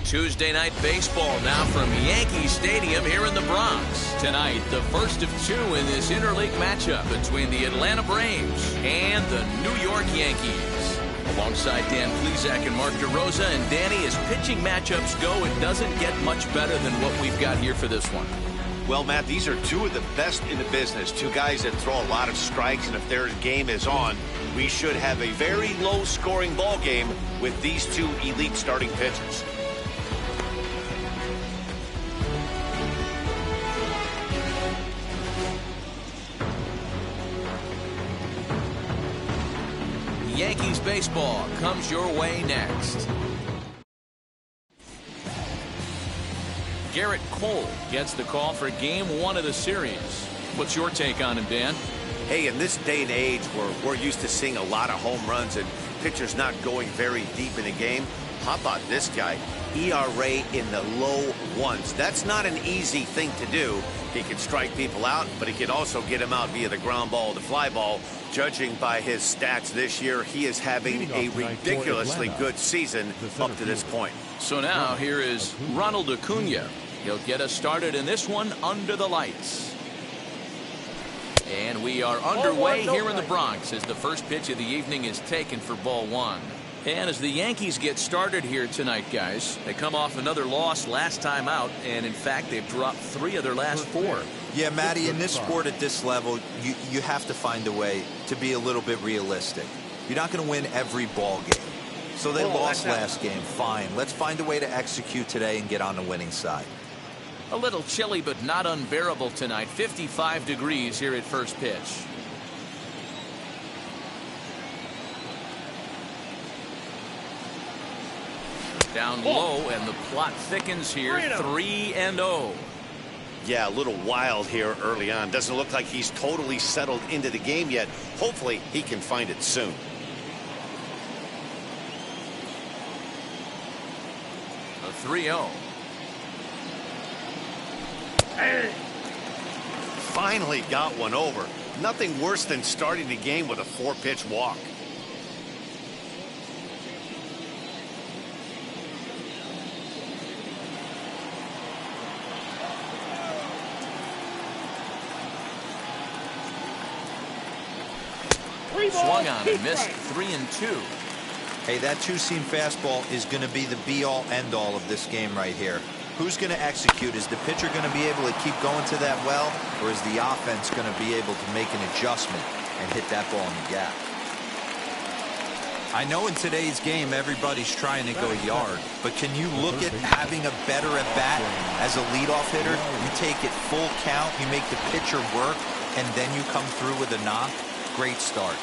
Tuesday Night Baseball now from Yankee Stadium here in the Bronx. Tonight, the first of two in this interleague matchup between the Atlanta Braves and the New York Yankees. Alongside Dan Plesac and Mark DeRosa, and Danny, as pitching matchups go, it doesn't get much better than what we've got here for this one. Well, Matt, these are two of the best in the business. Two guys that throw a lot of strikes, and if their game is on, we should have a very low-scoring ball game with these two elite starting pitchers. Yankees baseball comes your way next. Garrett Cole gets the call for game one of the series. What's your take on him, Dan? Hey, in this day and age where we're used to seeing a lot of home runs and pitchers not going very deep in a game, how about this guy? ERA in the low ones. That's not an easy thing to do. He can strike people out, but he can also get them out via the ground ball, the fly ball. Judging by his stats this year, he is having a ridiculously good season up to this point. So now here is Ronald Acuna. He'll get us started in this one under the lights. And we are underway here in the Bronx as the first pitch of the evening is taken for ball one. And as the Yankees get started here tonight, guys, they come off another loss last time out, and in fact they've dropped 3 of their last 4. Yeah, Matty, in this sport at this level, you have to find a way to be a little bit realistic. You're not going to win every ball game. So they lost last game. Fine. Let's find a way to execute today and get on the winning side. A little chilly but not unbearable tonight. 55 degrees here at first pitch. Down low, and the plot thickens here. 3-0. Yeah, a little wild here early on. Doesn't look like he's totally settled into the game yet. Hopefully he can find it soon. A 3-0. Finally got one over. Nothing worse than starting the game with a 4-pitch walk. Swung on and missed. 3-2. Hey, that two-seam fastball is going to be the be-all, end-all of this game right here. Who's going to execute? Is the pitcher going to be able to keep going to that well, or is the offense going to be able to make an adjustment and hit that ball in the gap? I know in today's game everybody's trying to go yard, but can you look at having a better at-bat as a leadoff hitter? You take it full count, you make the pitcher work, and then you come through with a knock. Great start.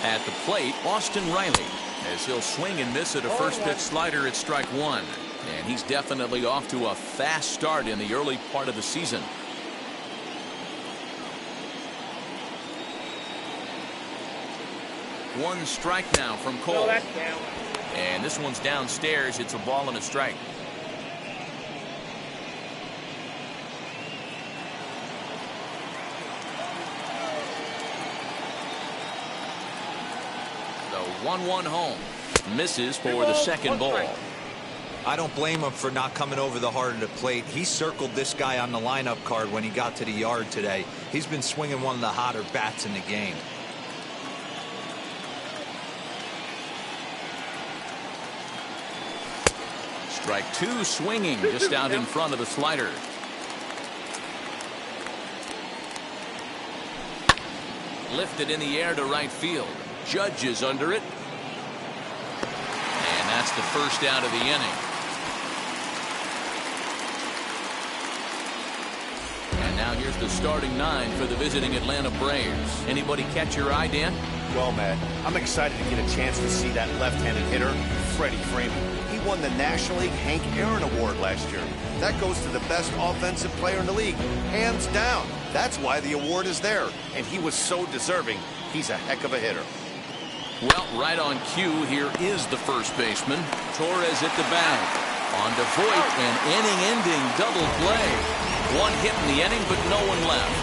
At the plate, Austin Riley, as he'll swing and miss at a first pitch slider at strike one. And he's definitely off to a fast start in the early part of the season. One strike now from Cole. And this one's downstairs. It's a ball and a strike. The 1-1 home. Misses for the second ball. I don't blame him for not coming over the heart of the plate. He circled this guy on the lineup card when he got to the yard today. He's been swinging one of the hotter bats in the game. Strike two, swinging just out in front of the slider. Lifted in the air to right field. Judge is under it. And that's the first out of the inning. And now here's the starting 9 for the visiting Atlanta Braves. Anybody catch your eye, Dan? Well, Matt, I'm excited to get a chance to see that left-handed hitter, Freddie Freeman. He won the National League Hank Aaron Award last year. That goes to the best offensive player in the league, hands down. That's why the award is there, and he was so deserving. He's a heck of a hitter. Well, right on cue, here is the first baseman. Torres at the bag. On to Voit, an inning-ending double play. One hit in the inning, but no one left.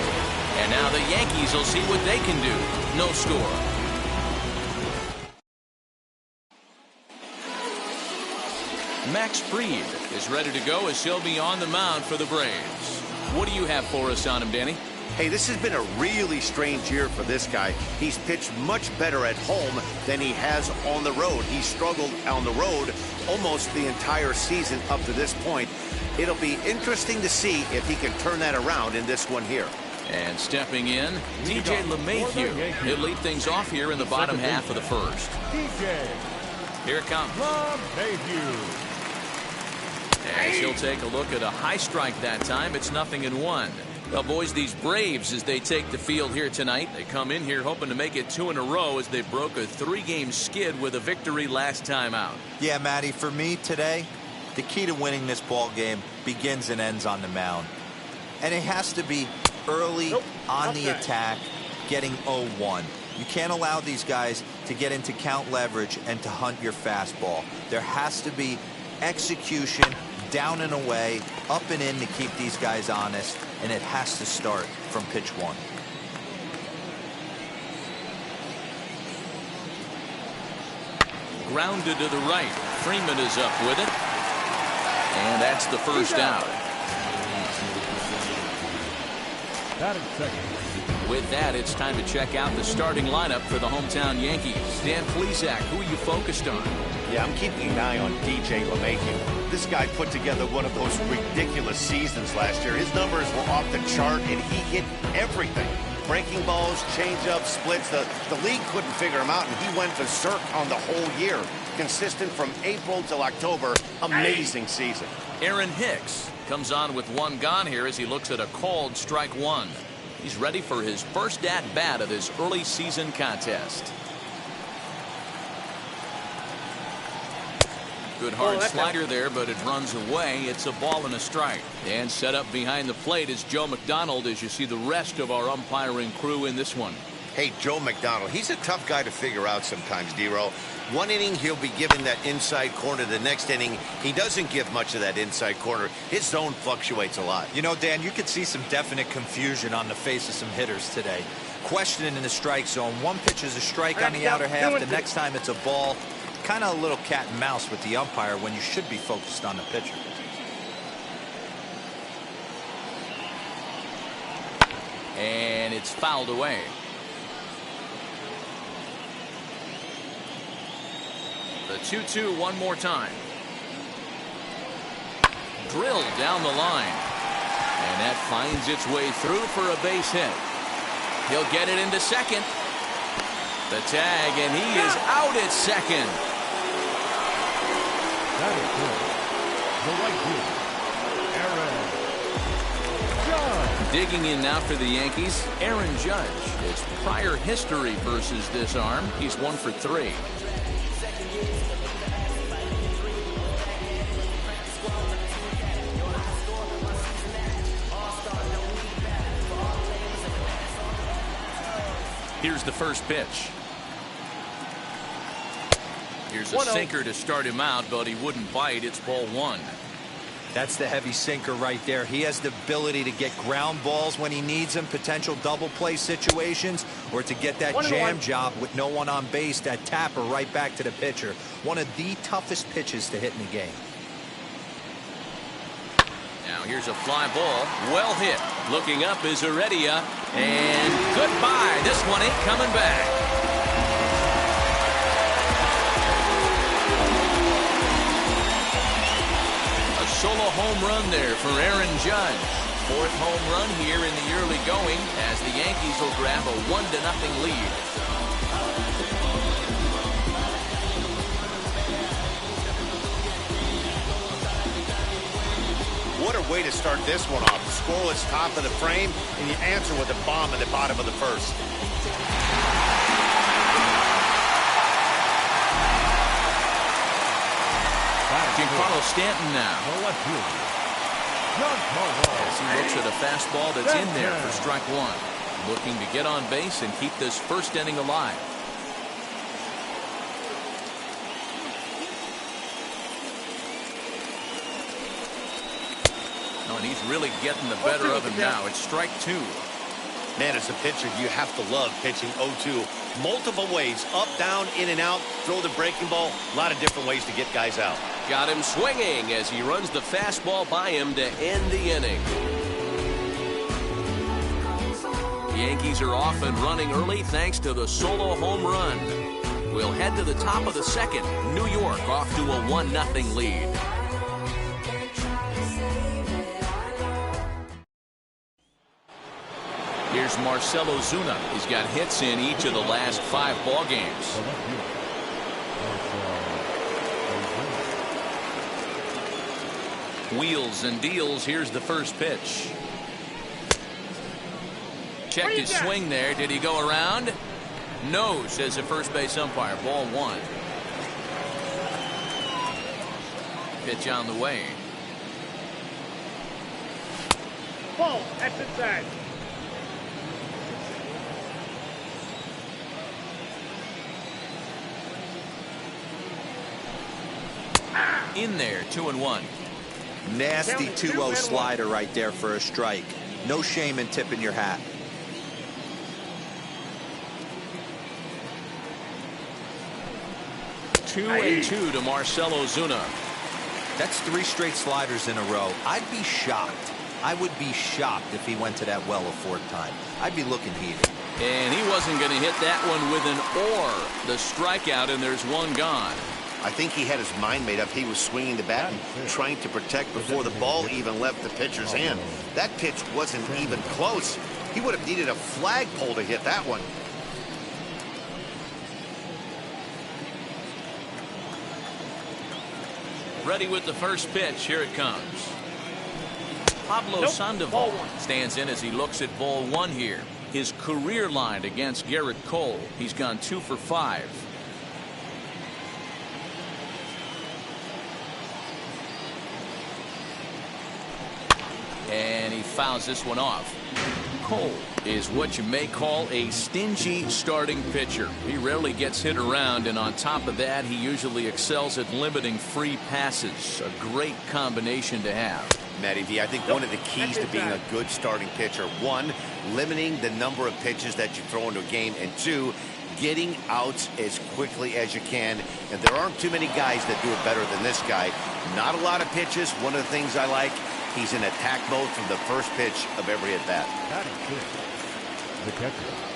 And now the Yankees will see what they can do. No score. Max Fried is ready to go as he'll be on the mound for the Braves. What do you have for us on him, Danny? Hey, this has been a really strange year for this guy. He's pitched much better at home than he has on the road. He struggled on the road almost the entire season up to this point. It'll be interesting to see if he can turn that around in this one here. And stepping in, DJ LeMahieu. He'll lead things off here in the bottom half of the first. Here it comes. As he'll take a look at a high strike that time, it's 0-1. Well, boys, these Braves, as they take the field here tonight, they come in here hoping to make it 2 in a row as they broke a 3-game skid with a victory last time out. Yeah, Matty, for me today, the key to winning this ball game begins and ends on the mound. And it has to be early on the attack, getting 0-1. You can't allow these guys to get into count leverage and to hunt your fastball. There has to be execution, down and away, up and in to keep these guys honest, and it has to start from pitch 1. Grounded to the right. Freeman is up with it. And that's the first out. With that, it's time to check out the starting lineup for the hometown Yankees. Dan Plesac, who are you focused on? Yeah, I'm keeping an eye on DJ LeMahieu. This guy put together one of those ridiculous seasons last year. His numbers were off the chart, and he hit everything. Breaking balls, changeups, splits. The league couldn't figure him out, and he went berserk on the whole year. Consistent from April till October. Amazing season. Aaron Hicks comes on with 1 gone here as he looks at a called strike 1. He's ready for his first at-bat of this early season contest. Good hard slider there, but it runs away. It's a ball and a strike. And set up behind the plate is Joe McDonald as you see the rest of our umpiring crew in this one. Hey, Joe McDonald, he's a tough guy to figure out sometimes, D-Row. One inning, he'll be given that inside corner. The next inning, he doesn't give much of that inside corner. His zone fluctuates a lot. You know, Dan, you could see some definite confusion on the face of some hitters today. Questioning in the strike zone. One pitch is a strike on the outer half. The next time it's a ball. Kind of a little cat and mouse with the umpire when you should be focused on the pitcher. And it's fouled away. The 2-2 one more time. Drilled down the line. And that finds its way through for a base hit. He'll get it into second. The tag, and he is out at second. That is good. The right fielder, Aaron Judge. Digging in now for the Yankees, Aaron Judge. His prior history versus this arm, he's 1 for 3. Here's the first pitch. Here's a sinker to start him out, but he wouldn't bite. It's ball 1. That's the heavy sinker right there. He has the ability to get ground balls when he needs them, potential double play situations, or to get that jam job with no one on base, that tapper right back to the pitcher. One of the toughest pitches to hit in the game. Now here's a fly ball. Well hit. Looking up is Heredia. And goodbye. This one ain't coming back. A solo home run there for Aaron Judge. 4th home run here in the early going as the Yankees will grab a 1-0 lead. What a way to start this one off. Scoreless top of the frame, and you answer with a bomb in the bottom of the first. Giancarlo Stanton now. As he looks at a fastball that's in there for strike 1. Looking to get on base and keep this first inning alive. Oh, and he's really getting the better of him now. It's strike 2. Man, as a pitcher, you have to love pitching 0-2. Multiple ways, up, down, in and out, throw the breaking ball. A lot of different ways to get guys out. Got him swinging as he runs the fastball by him to end the inning. The Yankees are off and running early thanks to the solo home run. We'll head to the top of the second. New York off to a 1-0 lead. Here's Marcell Ozuna. He's got hits in each of the last 5 ball games. Wheels and deals. Here's the first pitch. Checked his swing there. Did he go around? No, says the first base umpire. Ball 1. Pitch on the way. Ball, that's inside. In there, 2-1. Nasty 2-0 slider right there for a strike. No shame in tipping your hat. 2-2 to Marcell Ozuna. That's 3 straight sliders in a row. I'd be shocked. I would be shocked if he went to that well a 4th time. I'd be looking heated. And he wasn't going to hit that one with an or. The strikeout, and there's 1 gone. I think he had his mind made up. He was swinging the bat and trying to protect before the ball even left the pitcher's hand. That pitch wasn't even close. He would have needed a flagpole to hit that one. Ready with the first pitch. Here it comes. Pablo Sandoval stands in as he looks at ball 1 here. His career line against Garrett Cole. He's gone 2 for 5. And he fouls this one off. Cole is what you may call a stingy starting pitcher. He rarely gets hit around, and on top of that, he usually excels at limiting free passes. A great combination to have. Matty V, I think one of the keys to being a good starting pitcher, 1, limiting the number of pitches that you throw into a game, and 2, getting outs as quickly as you can. And there aren't too many guys that do it better than this guy. Not a lot of pitches. One of the things I like, he's in attack mode from the first pitch of every at-bat.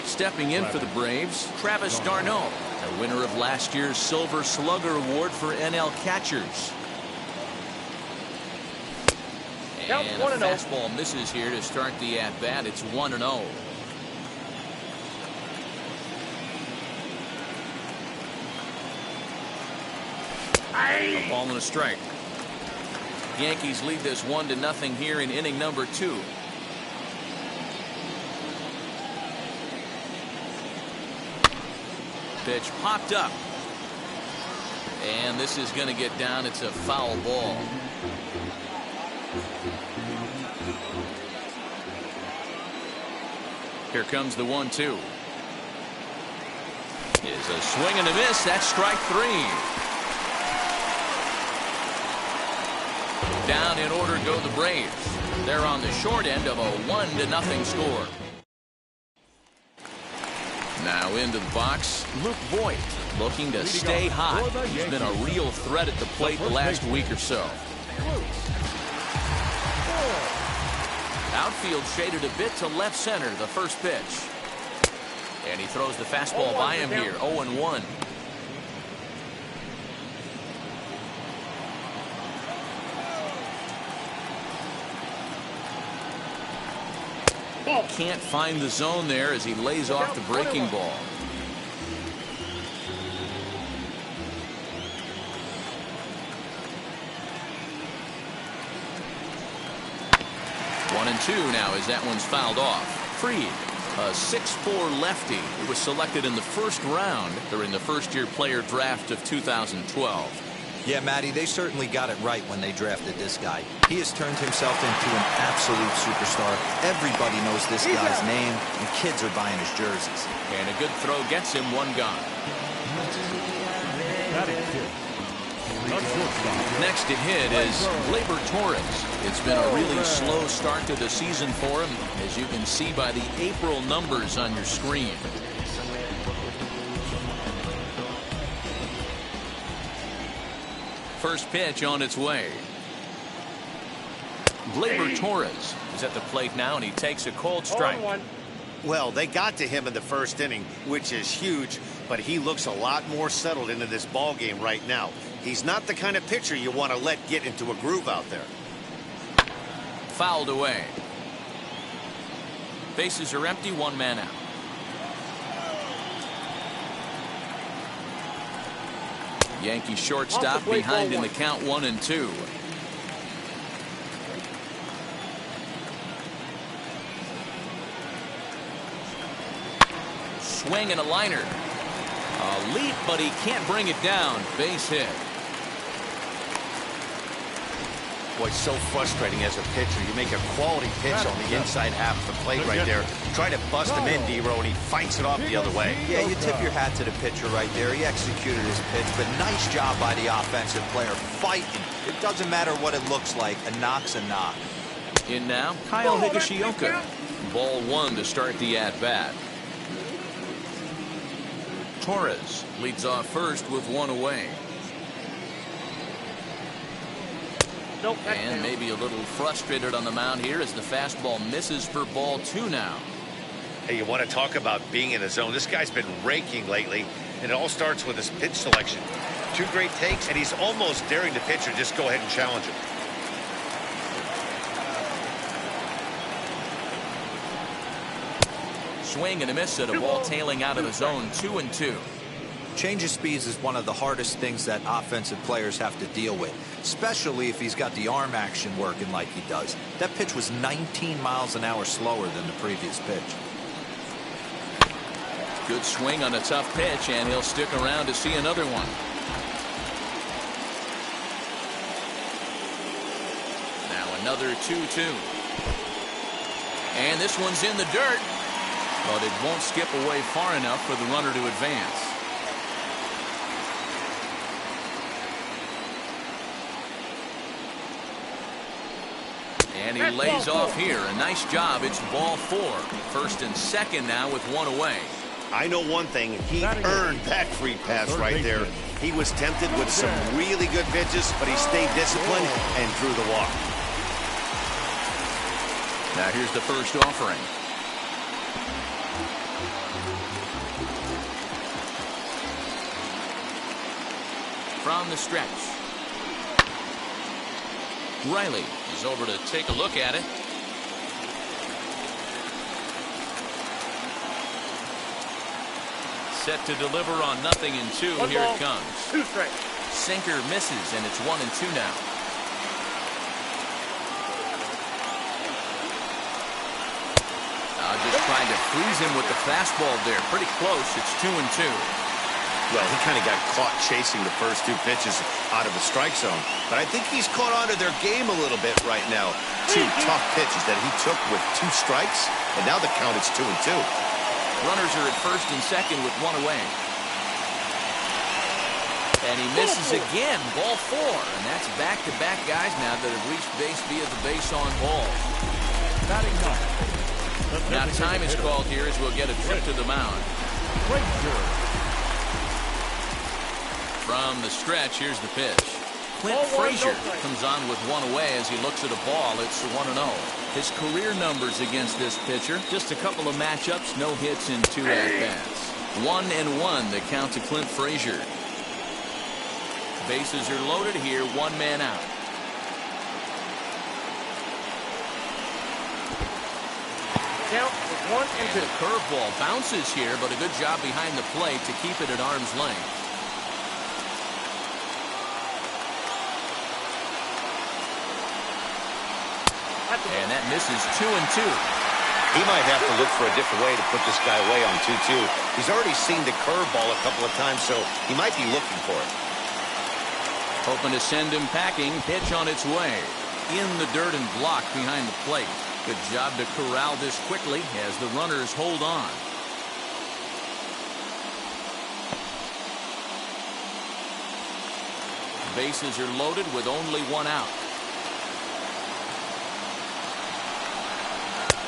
Stepping in for the Braves, Travis d'Arnaud, the winner of last year's Silver Slugger Award for NL catchers. And a fastball misses here to start the at-bat. It's 1-0. A ball and a strike. Yankees lead this 1-0 here in inning number 2. Pitch popped up. And this is going to get down. It's a foul ball. Here comes the 1-2. Is a swing and a miss. That's strike 3. Down in order go the Braves. They're on the short end of a 1-0 score. Now into the box, Luke Voit, looking to stay hot. He's been a real threat at the plate the last week or so. Outfield shaded a bit to left center, the first pitch. And he throws the fastball by him here, 0-1. Can't find the zone there as he lays off the breaking ball. One and 2 now as that one's fouled off. Fried, a 6'4" lefty who was selected in the first round during the first-year player draft of 2012. Yeah, Matty, they certainly got it right when they drafted this guy. He has turned himself into an absolute superstar. Everybody knows this guy's name, and kids are buying his jerseys. And a good throw gets him 1 gone. Next to hit is Gleyber Torres. It's been a really slow start to the season for him, as you can see by the April numbers on your screen. First pitch on its way. Gleyber Torres is at the plate now, and he takes a cold strike. Well, they got to him in the first inning, which is huge, but he looks a lot more settled into this ball game right now. He's not the kind of pitcher you want to let get into a groove out there. Fouled away. Bases are empty, one man out. Yankee shortstop behind in the count, 1-2. Swing and a liner. A leap, but he can't bring it down. Base hit. Boy, it's so frustrating as a pitcher. You make a quality pitch on the inside half of the plate right there. Try to bust him in, D-Row, and he fights it off the other way. Yeah, you tip your hat to the pitcher right there. He executed his pitch, but nice job by the offensive player fighting. It doesn't matter what it looks like. A knock's a knock. In now, Kyle Higashioka. Ball 1 to start the at-bat. Torres leads off first with 1 away. And maybe a little frustrated on the mound here as the fastball misses for ball 2 now. Hey, you want to talk about being in the zone? This guy's been raking lately, and it all starts with his pitch selection. 2 great takes, and he's almost daring the pitcher just go ahead and challenge him. Swing and a miss at a ball tailing out of the zone, 2-2. Change of speeds is one of the hardest things that offensive players have to deal with, especially if he's got the arm action working like he does. That pitch was 19 miles an hour slower than the previous pitch. Good swing on a tough pitch, and he'll stick around to see another one. Now another 2-2. And this one's in the dirt, but it won't skip away far enough for the runner to advance. And he lays off here. A nice job. It's ball 4. First and second now with 1 away. I know one thing. He earned that free pass right there. He was tempted with some really good pitches, but he stayed disciplined and drew the walk. Now here's the first offering. From the stretch. Riley is over to take a look at it. Set to deliver on 0-2. Here it comes. 2 strikes. Sinker misses, and it's 1-2 now. Just trying to freeze him with the fastball there. Pretty close. It's 2-2. Well, he kind of got caught chasing the first 2 pitches out of the strike zone. But I think he's caught on to their game a little bit right now. 2 tough pitches that he took with 2 strikes, and now the count is 2-2. Runners are at first and second with 1 away. And he misses again. Ball 4. And that's back-to-back guys now that have reached base via the base on ball. Batting 9. Now time is called here as we'll get a trip to the mound. From the stretch, here's the pitch. Clint Frazier comes on with 1 away as he looks at a ball. It's 1-0. His career numbers against this pitcher, just a couple of matchups, no hits in 2 at-bats. 1-1 the count to Clint Frazier. Bases are loaded here, 1 man out. Count is 1-2. The curveball bounces here, but a good job behind the plate to keep it at arm's length. And that misses 2-2. He might have to look for a different way to put this guy away on 2-2. He's already seen the curveball a couple of times, so he might be looking for it. Hoping to send him packing. Pitch on its way. In the dirt and blocked behind the plate. Good job to corral this quickly as the runners hold on. Bases are loaded with only 1 out.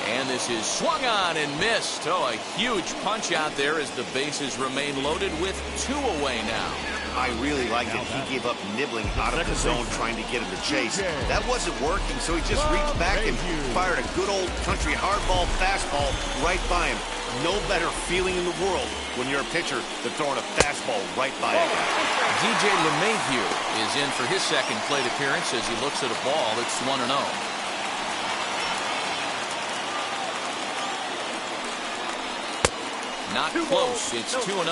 And this is swung on and missed. Oh, a huge punch out there as the bases remain loaded with 2 away now. I really like that he gave up nibbling out of the zone trying to get him to chase. That wasn't working, so he just reached back and fired a good old country hardball fastball right by him. No better feeling in the world when you're a pitcher than throwing a fastball right by him. DJ LeMahieu is in for his second plate appearance as he looks at a ball that's 1-0. Not close. It's 2-0.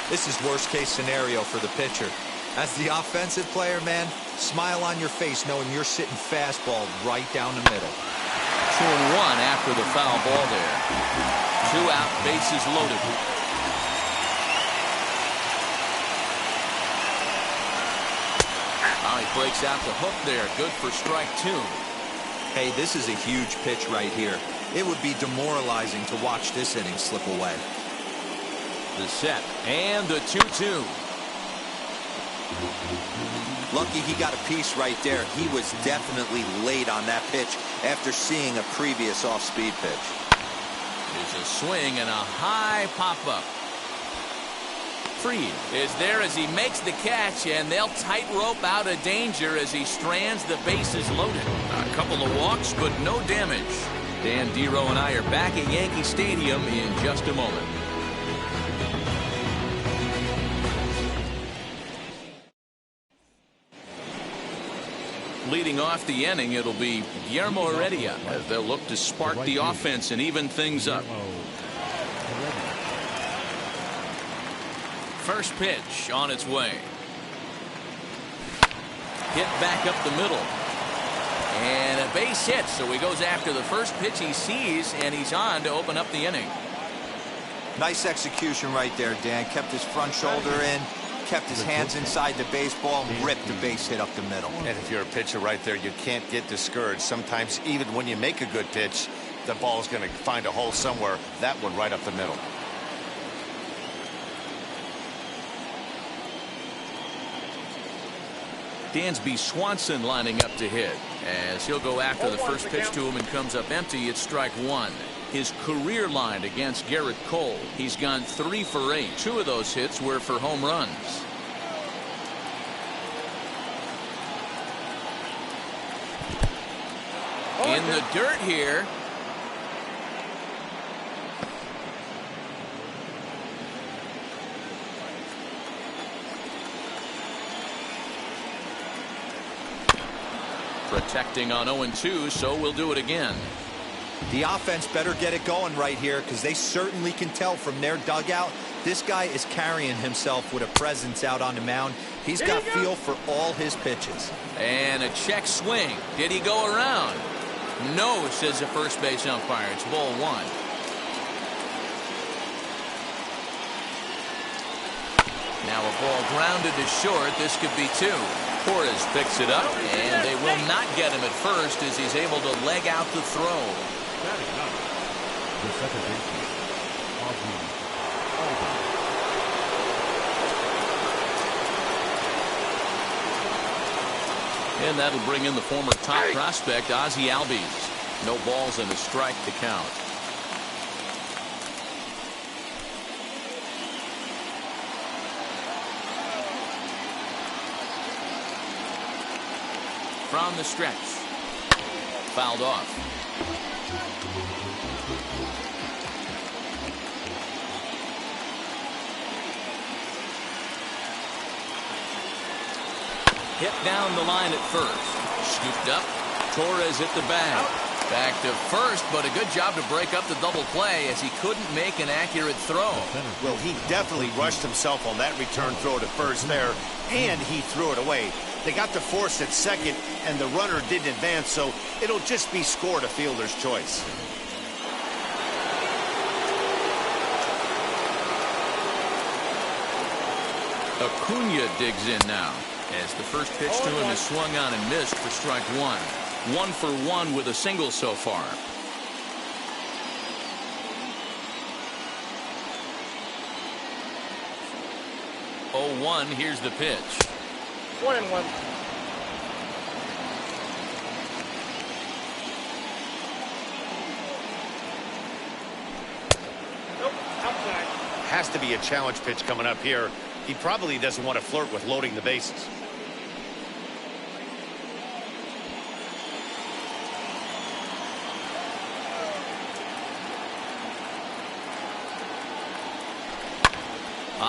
This is worst case scenario for the pitcher. As the offensive player, man, smile on your face knowing you're sitting fastball right down the middle. 2-1 after the foul ball there. 2 out, bases loaded. Oh, he breaks out the hook there. Good for strike 2. Hey, this is a huge pitch right here. It would be demoralizing to watch this inning slip away. The set and the 2-2. Lucky he got a piece right there. He was definitely late on that pitch after seeing a previous off-speed pitch. There's a swing and a high pop-up. Fried is there as he makes the catch, and they'll tightrope out of danger as he strands the bases loaded. A couple of walks, but no damage. Dan Dero and I are back at Yankee Stadium in just a moment. Leading off the inning, it'll be Guillermo Heredia as they'll look to spark the offense and even things up. First pitch on its way. Hit back up the middle. And a base hit, so he goes after the first pitch he sees, and he's on to open up the inning. Nice execution right there, Dan. Kept his front shoulder in, kept his hands inside the baseball, ripped the base hit up the middle. And if you're a pitcher right there, you can't get discouraged. Sometimes even when you make a good pitch, the ball's going to find a hole somewhere. That one right up the middle. Dansby Swanson lining up to hit as he'll go after the first pitch to him and comes up empty. It's strike 1. His career line against Garrett Cole. He's gone 3 for 8. 2 of those hits were for home runs. In the dirt here. Protecting on 0-2, so we'll do it again. The offense better get it going right here because they certainly can tell from their dugout this guy is carrying himself with a presence out on the mound. He's got feel for all his pitches. And a check swing. Did he go around? No, says the first base umpire. It's ball 1. Now a ball grounded to short. This could be 2. Torres picks it up, and they will not get him at first as he's able to leg out the throw. The second baseman, Ozzie Albies. And that'll bring in the former top prospect, Ozzie Albies. No balls and a strike to count. From the stretch. Fouled off. Hit down the line at first. Scooped up. Torres hit the bag. Back to first, but a good job to break up the double play as he couldn't make an accurate throw. Well, he definitely rushed himself on that return throw to first there, and he threw it away. They got to force at second, and the runner didn't advance, so it'll just be scored a fielder's choice. Acuna digs in now as the first pitch to him is swung on and missed for strike 1. 1 for 1 with a single so far. 0-1. Here's the pitch. 1-1. Has to be a challenge pitch coming up here. He probably doesn't want to flirt with loading the bases.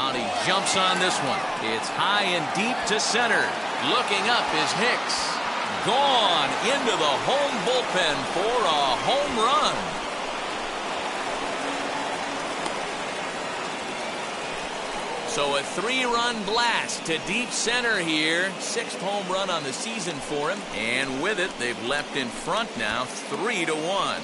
He jumps on this one. It's high and deep to center. Looking up is Hicks. Gone into the home bullpen for a home run. So a 3-run blast to deep center here. 6th home run on the season for him. And with it, they've left in front now 3-1.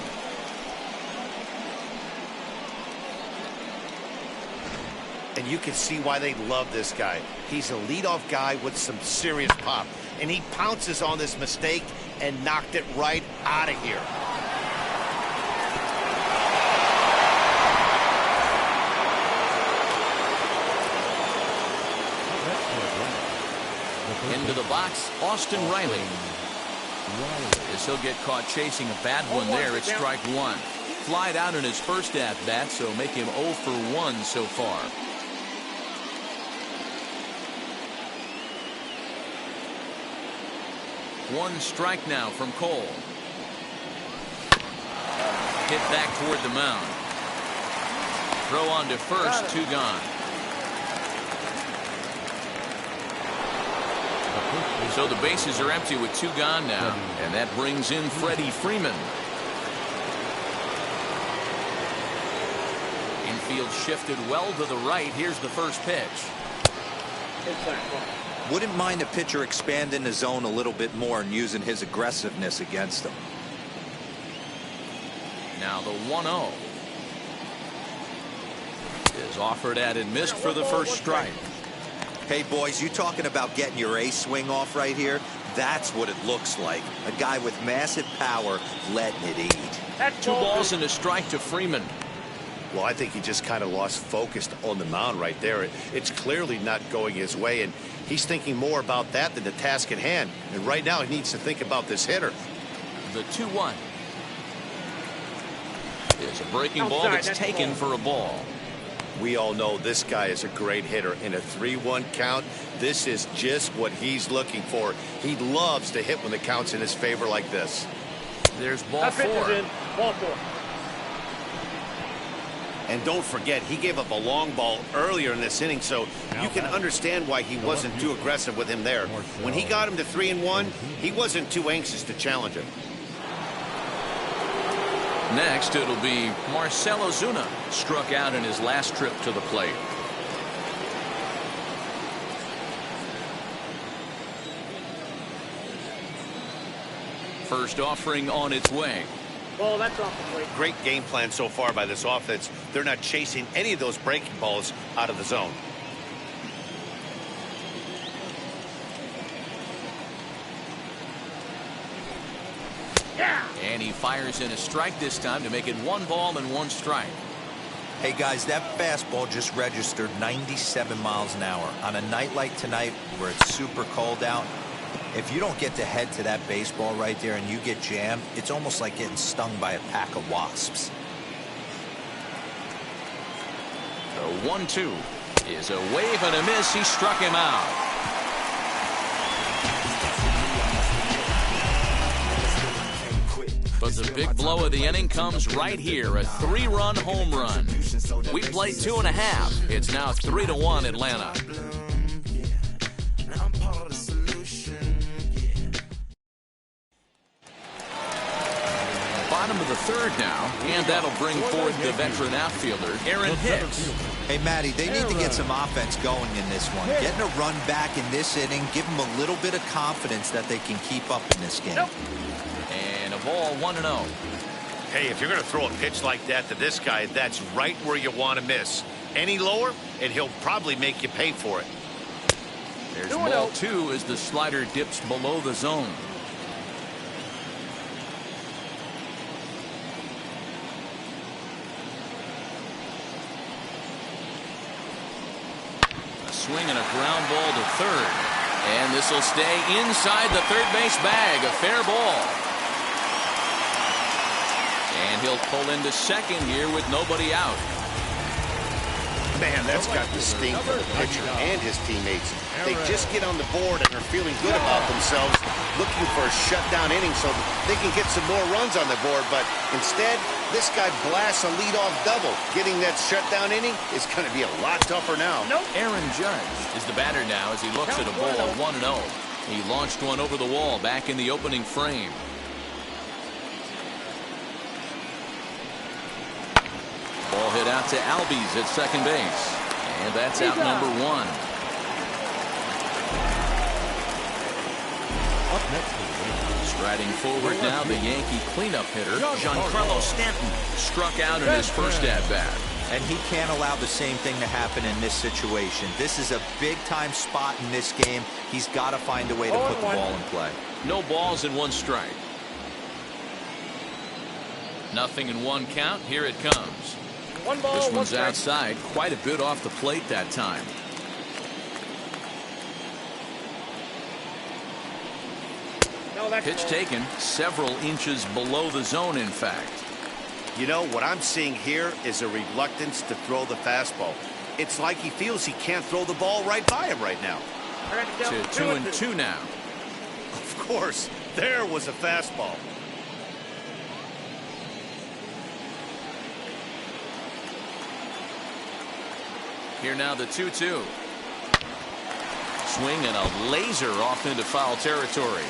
And you can see why they love this guy. He's a leadoff guy with some serious pop. And he pounces on this mistake and knocked it right out of here. Into the box, Austin Riley. As he'll get caught chasing a bad one there. It's strike one. Flied out in his first at-bat, so make him 0 for 1 so far. One strike now from Cole. Hit back toward the mound. Throw on to first, 2 gone. So the bases are empty with 2 gone now, and that brings in Freddie Freeman. Infield shifted well to the right. Here's the first pitch. Wouldn't mind a pitcher expanding the zone a little bit more and using his aggressiveness against them. Now the 1-0 is offered at and missed for the first strike. Hey, boys, you talking about getting your ace swing off right here? That's what it looks like. A guy with massive power letting it eat. 2 balls and a strike to Freeman. Well, I think he just kind of lost focus on the mound right there. It's clearly not going his way, and he's thinking more about that than the task at hand. And right now he needs to think about this hitter. The 2-1 is a breaking ball that's taken for a ball. We all know this guy is a great hitter. In a 3-1 count, this is just what he's looking for. He loves to hit when the count's in his favor like this. There's ball 4. Ball 4. And don't forget, he gave up a long ball earlier in this inning, so you can understand why he wasn't too aggressive with him there. When he got him to 3-1, he wasn't too anxious to challenge him. Next, it'll be Marcell Ozuna, struck out in his last trip to the plate. First offering on its way. Ball, that's off the plate. Great game plan so far by this offense. They're not chasing any of those breaking balls out of the zone. Yeah. And he fires in a strike this time to make it 1 ball and 1 strike. Hey, guys, that fastball just registered 97 miles an hour. On a night like tonight where it's super cold out, if you don't get to head to that baseball right there and you get jammed, it's almost like getting stung by a pack of wasps. The 1-2 is a wave and a miss. He struck him out. But the big blow of the inning comes right here, a 3-run home run. We played 2.5. It's now 3-1 Atlanta. Bottom of the 3rd now, and that'll bring forth the veteran outfielder, Aaron Hicks. Hey, Matty, they need to get some offense going in this one. Getting a run back in this inning, give them a little bit of confidence that they can keep up in this game. And a ball, 1-0. Hey, if you're going to throw a pitch like that to this guy, that's right where you want to miss. Any lower, and he'll probably make you pay for it. There's ball 2 as the slider dips below the zone. A swing and a ground ball to 3rd. And this will stay inside the 3rd base bag. A fair ball. And he'll pull into 2nd here with nobody out. Man, that's got the stink for the pitcher and his teammates. They just get on the board and are feeling good about themselves, looking for a shutdown inning so they can get some more runs on the board. But instead, this guy blasts a leadoff double. Getting that shutdown inning is going to be a lot tougher now. Aaron Judge is the batter now as he looks at a ball 1-0. He launched one over the wall back in the opening frame. Ball hit out to Albies at second base. And that's out number 1. Up next, striding forward now, the Yankee cleanup hitter, Giancarlo Stanton, struck out in his first at-bat. And he can't allow the same thing to happen in this situation. This is a big-time spot in this game. He's got to find a way to put the ball in play. No balls and 1 strike. Nothing in 1 count. Here it comes. 1 ball, This 1 one's strike. outside, quite a bit off the plate that time. No, that's Pitch ball. taken several inches below the zone, in fact. You know, what I'm seeing here is a reluctance to throw the fastball. It's like he feels he can't throw the ball right by him right now. I got to To count 2-2 now. Of course, there was a fastball. Here now the 2-2. Swing and a laser off into foul territory.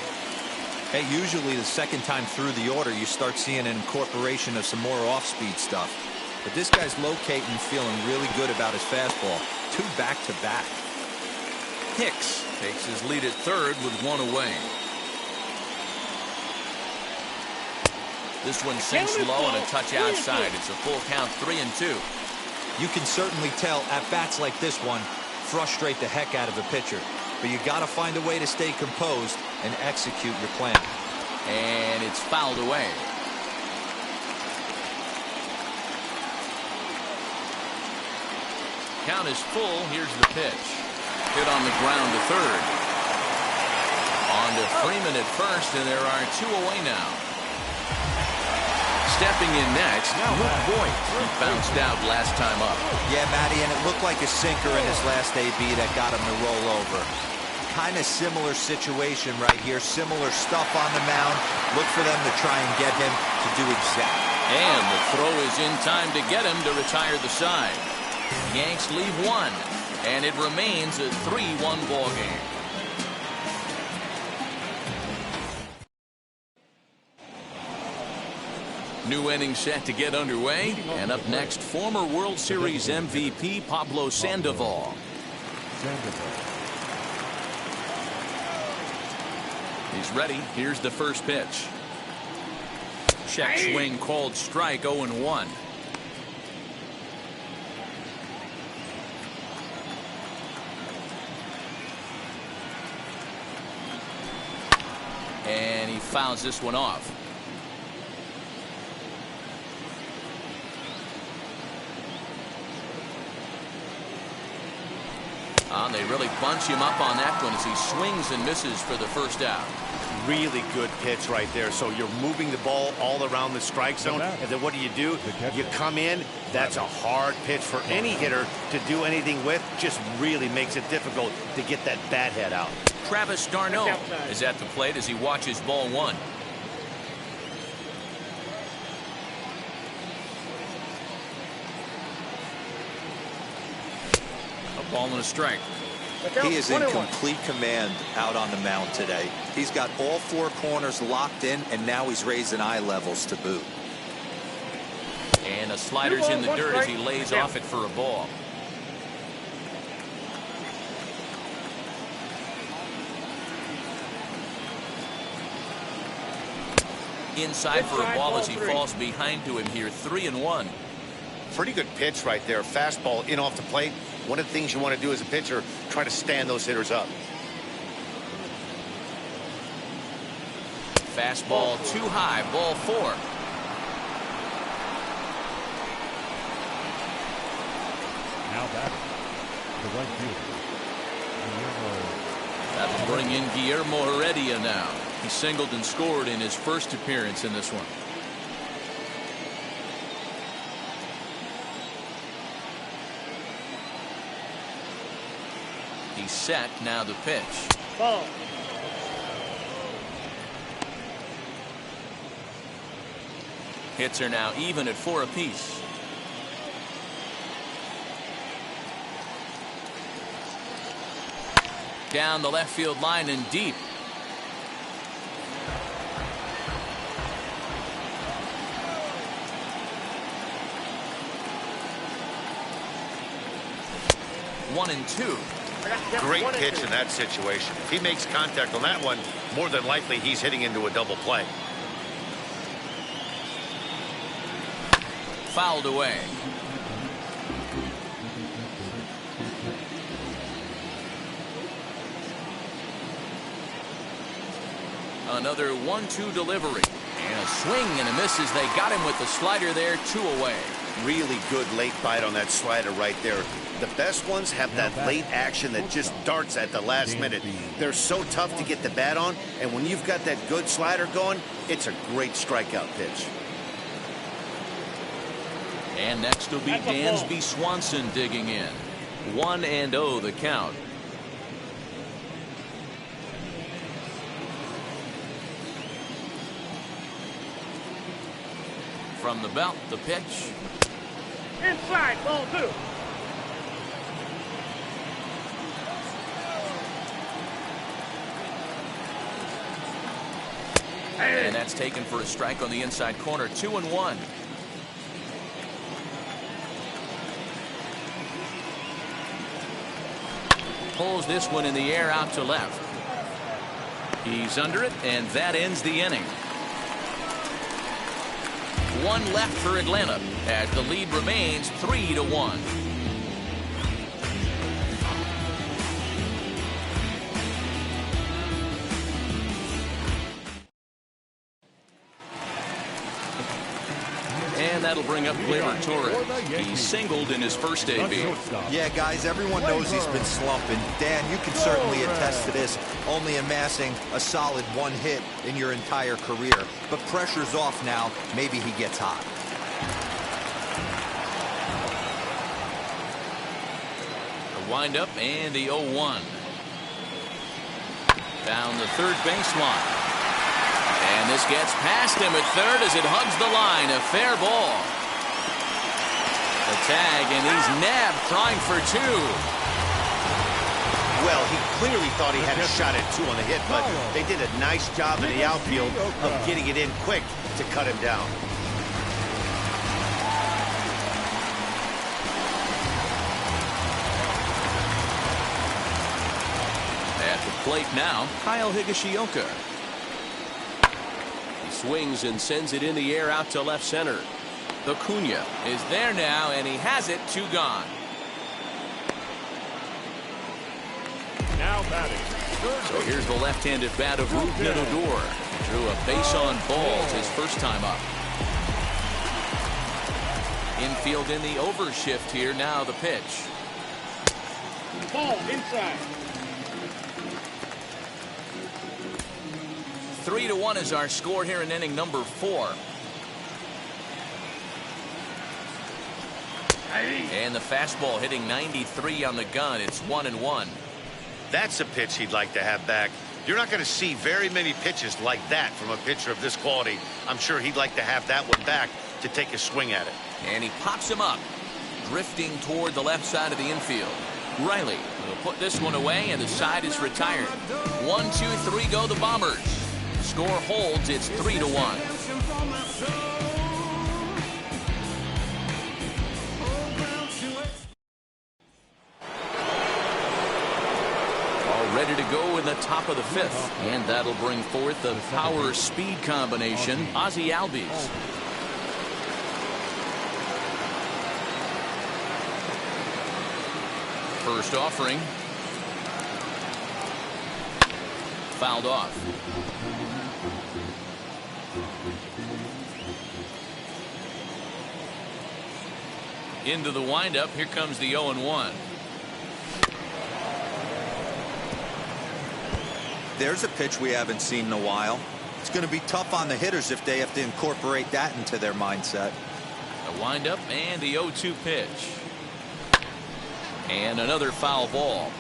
Hey, usually the second time through the order, you start seeing an incorporation of some more off-speed stuff. But this guy's locating, feeling really good about his fastball. 2 back-to-back. Hicks takes his lead at third with 1 away. This one sinks low and a touch outside. It's a full count, 3-2. You can certainly tell at-bats like this one frustrate the heck out of a pitcher. But you got to find a way to stay composed and execute your plan. And it's fouled away. Count is full. Here's the pitch. Hit on the ground to third. On to Freeman at first, and there are 2 away now. Stepping in next, Luke Voigt. He bounced out last time up. Yeah, Matty, and it looked like a sinker in his last AB that got him to roll over. Kind of similar situation right here. Similar stuff on the mound. Look for them to try and get him to do exactly. And the throw is in time to get him to retire the side. Yanks leave 1, and it remains a 3-1 ball game. New inning set to get underway, and up next, former World Series MVP Pablo Sandoval. He's ready. Here's the first pitch. Check swing called strike, 0-1. And he fouls this one off. They really bunch him up on that one as he swings and misses for the first out. Really good pitch right there. So you're moving the ball all around the strike zone, and then what do? You come in. That's a hard pitch for any hitter to do anything with. Just really makes it difficult to get that bat head out. Travis d'Arnaud is at the plate as he watches ball 1. A ball and a strike. He is in complete command out on the mound today. He's got all 4 corners locked in, and now he's raising eye levels to boot. And a slider's in the dirt as he lays off it for a ball. Inside for a ball as he falls behind to him here, 3-1. Pretty good pitch right there. Fastball in off the plate. One of the things you want to do as a pitcher, try to stand those hitters up. Fastball too high, ball 4. Now batting, the right fielder, That'll bring in Guillermo Heredia now. He singled and scored in his first appearance in this one. He's set. Now the pitch. Ball. Hits are now even at 4 apiece. Down the left field line and deep. One and two. Great pitch in that situation. If he makes contact on that one, more than likely he's hitting into a double play. Fouled away. Another 1-2 delivery. And a swing and a miss as they got him with the slider there, 2 away. Really good late bite on that slider right there. The best ones have that late action that just darts at the last minute. They're so tough to get the bat on, and when you've got that good slider going, it's a great strikeout pitch. And next will be Dansby Swanson digging in. 1-0 the count. From the belt, the pitch. Inside, ball 2. And that's taken for a strike on the inside corner. 2-1. Pulls this one in the air out to left. He's under it, and that ends the inning. 1 left for Atlanta as the lead remains 3-1. And that'll bring up Gleyber Torres. He singled in his first debut. Yeah, guys, everyone knows he's been slumping. Dan, you can certainly attest to this, only amassing a solid 1 hit in your entire career. But pressure's off now. Maybe he gets hot. The windup and the 0-1. Down the third baseline. And this gets past him at third as it hugs the line. A fair ball. The tag, and he's nabbed, trying for 2. Well, he clearly thought he had a shot at 2 on the hit, but they did a nice job in the outfield of getting it in quick to cut him down. At the plate now, Kyle Higashioka. Swings and sends it in the air out to left center. Acuna is there now, and he has it. 2 gone. Now batting. So here's the left-handed bat of Rougned Odor. Drew a base on balls his first time up. Infield in the overshift here. Now the pitch. Ball inside. 3-1 is our score here in inning number 4. And the fastball hitting 93 on the gun. It's 1-1. That's a pitch he'd like to have back. You're not going to see very many pitches like that from a pitcher of this quality. I'm sure he'd like to have that one back to take a swing at it. And he pops him up, drifting toward the left side of the infield. Riley will put this one away, and the side is retired. 1, 2, 3 go the Bombers. Score holds. It's 3-1. All ready to go in the top of the 5th. And that'll bring forth the power-speed combination, Ozzie Albies. First offering. Fouled off. Into the windup. Here comes the 0-1. There's a pitch we haven't seen in a while. It's going to be tough on the hitters if they have to incorporate that into their mindset. A windup and the 0-2 pitch. And another foul ball.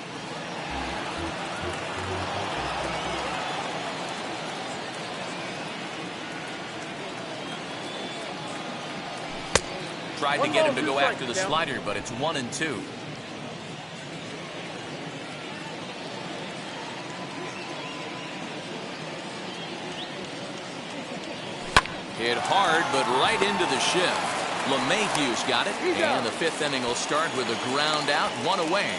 tried to get him to go after the slider, but it's 1-2. Hit hard, but right into the shift. LeMahieu's got it, and the fifth inning will start with a ground out, one away.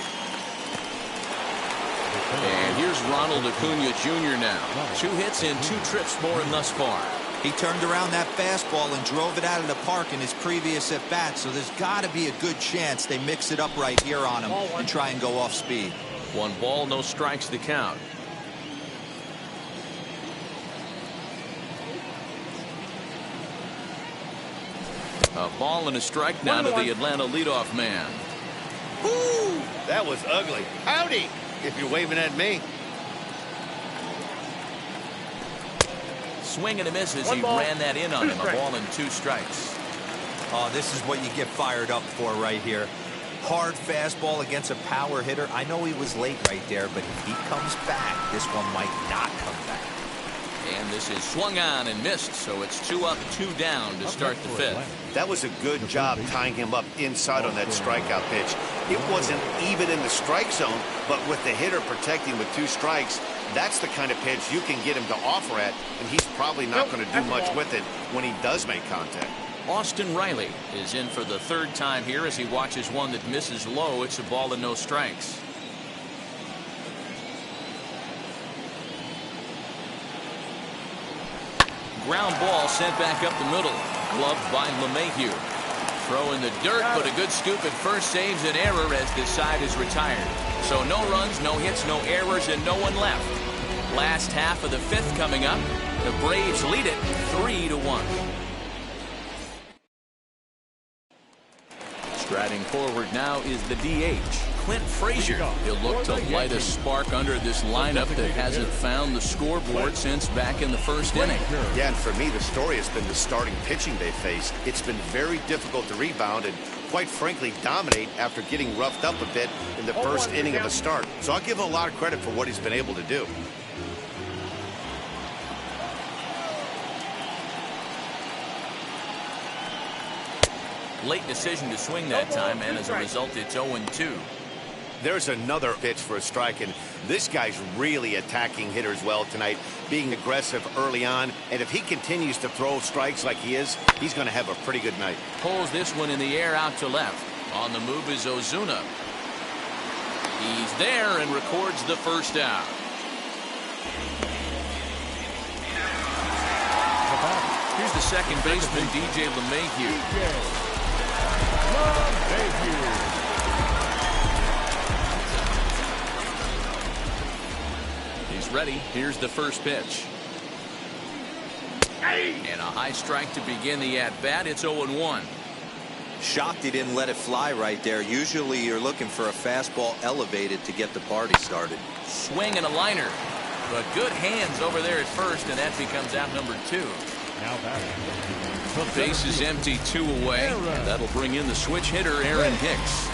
And here's Ronald Acuna Jr. now. 2 hits in 2 trips for him thus far. He turned around that fastball and drove it out of the park in his previous at-bat, so there's got to be a good chance they mix it up right here on him and try and go off speed. 1 ball, no strikes to count. A ball and a strike now to the Atlanta leadoff man. Woo! That was ugly. Howdy, if you're waving at me. Swing and a miss as he ran that in on him. A ball and 2 strikes. Oh, this is what you get fired up for right here. Hard fastball against a power hitter. I know he was late right there, but if he comes back, this one might not come back. And this is swung on and missed, so it's 2 up, 2 down to start the 5th. That was a good job tying him up inside on that strikeout pitch. It wasn't even in the strike zone, but with the hitter protecting with 2 strikes, that's the kind of pitch you can get him to offer at, and he's probably not going to do much with it when he does make contact. Austin Riley is in for the 3rd time here as he watches one that misses low. It's a ball and no strikes. Ground ball sent back up the middle. Gloved by LeMahieu. Throw in the dirt, but a good scoop at first saves an error as this side is retired. So no runs, no hits, no errors, and no one left. Last half of the 5th coming up. The Braves lead it 3-1. Striding forward now is the DH, Clint Frazier. He'll look to light a spark under this lineup that hasn't found the scoreboard since back in the 1st inning. Yeah, and for me, the story has been the starting pitching they faced. It's been very difficult to rebound and, quite frankly, dominate after getting roughed up a bit in the 1st inning of a start. So I'll give him a lot of credit for what he's been able to do. Late decision to swing that time, and as a result, it's 0-2. There's another pitch for a strike, and this guy's really attacking hitters well tonight, being aggressive early on. And if he continues to throw strikes like he is, he's going to have a pretty good night. Pulls this one in the air out to left. On the move is Ozuna. He's there and records the 1st out. Here's the second baseman, DJ LeMahieu. He's ready. Here's the 1st pitch. And a high strike to begin the at-bat. It's 0-1. Shocked he didn't let it fly right there. Usually you're looking for a fastball elevated to get the party started. Swing and a liner. But good hands over there at first, and that becomes out number 2. Now batting. Base is empty, 2 away. And that'll bring in the switch hitter, Aaron Hicks.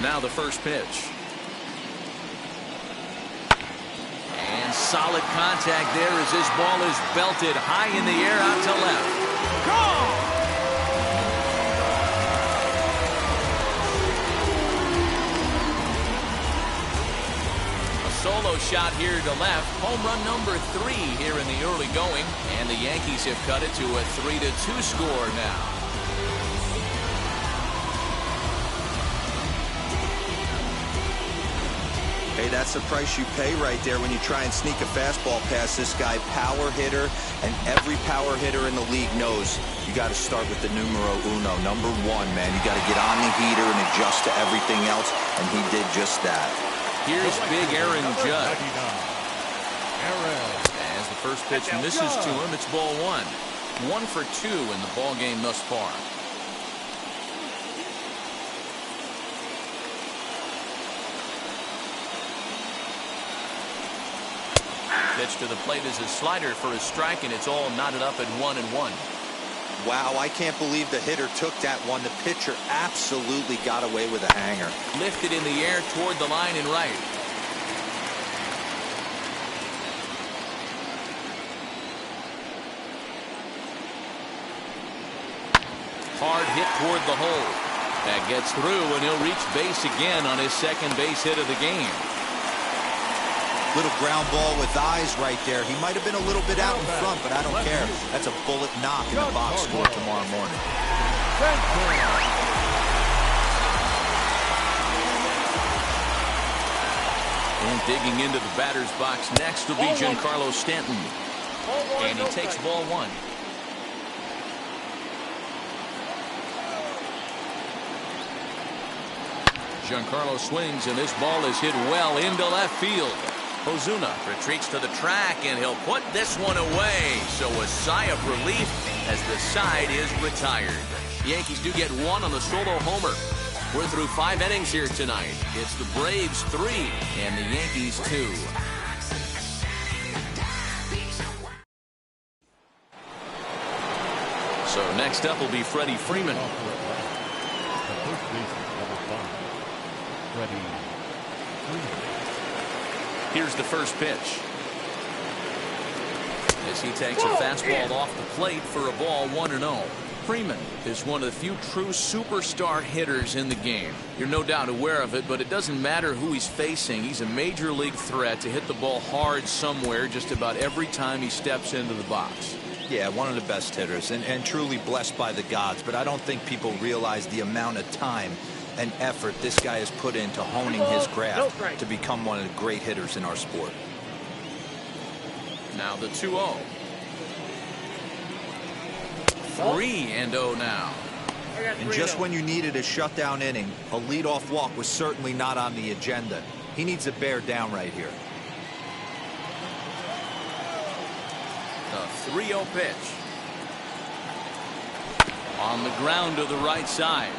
Now the 1st pitch. And solid contact there as this ball is belted high in the air out to left. Solo shot here to left. Home run number 3 here in the early going. And the Yankees have cut it to a 3-2 score now. Hey, that's the price you pay right there when you try and sneak a fastball past this guy. Power hitter, and every power hitter in the league knows you got to start with the numero uno, number 1, man. You got to get on the heater and adjust to everything else, and he did just that. Here's big Aaron Judge. As the first pitch misses to him, it's ball 1. 1 for 2 in the ball game thus far. Pitch to the plate is a slider for a strike, and it's all knotted up at 1-1. Wow, I can't believe the hitter took that one. The pitcher absolutely got away with a hanger. Lifted in the air toward the line and right. Hard hit toward the hole. That gets through, and he'll reach base again on his second base hit of the game. Little ground ball with eyes right there. He might have been a little bit out in front, but I don't care. That's a bullet knock in the box score tomorrow morning. And digging into the batter's box next will be Giancarlo Stanton. And he takes ball one. Giancarlo swings, and this ball is hit well into left field. Ozuna retreats to the track, and he'll put this one away. So a sigh of relief as the side is retired. Yankees do get one on the solo homer. We're through 5 innings here tonight. It's the Braves 3 and the Yankees 2. So next up will be Freddie Freeman. The first baseman, number 5, Freddie Freeman. Here's the first pitch. As he takes a fastball off the plate for a ball 1-0. Freeman is one of the few true superstar hitters in the game. You're no doubt aware of it, but it doesn't matter who he's facing. He's a major league threat to hit the ball hard somewhere just about every time he steps into the box. Yeah, one of the best hitters and truly blessed by the gods, but I don't think people realize the amount of time and effort this guy has put into honing his craft to become one of the great hitters in our sport. Now the 2-0. 3-0 now. And just when you needed a shutdown inning, a leadoff walk was certainly not on the agenda. He needs to bear down right here. The 3-0 pitch. On the ground to the right side.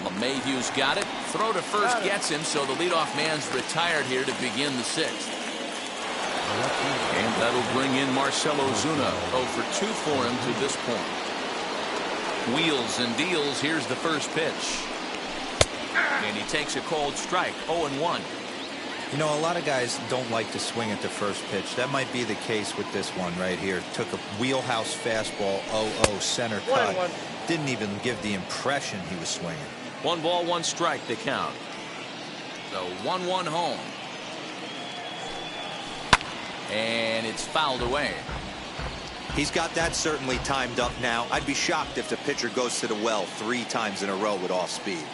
LeMahieu's got it. Throw to first gets him, so the leadoff man's retired here to begin the 6th. And that'll bring in Marcell Ozuna. 0 for 2 for him to this point. Wheels and deals. Here's the first pitch. And he takes a cold strike. 0-1. You know, a lot of guys don't like to swing at the first pitch. That might be the case with this one right here. Took a wheelhouse fastball, 0-0 center cut. Didn't even give the impression he was swinging. 1 ball, 1 strike to count. So 1-1 home. And it's fouled away. He's got that certainly timed up now. I'd be shocked if the pitcher goes to the well 3 times in a row with off speed.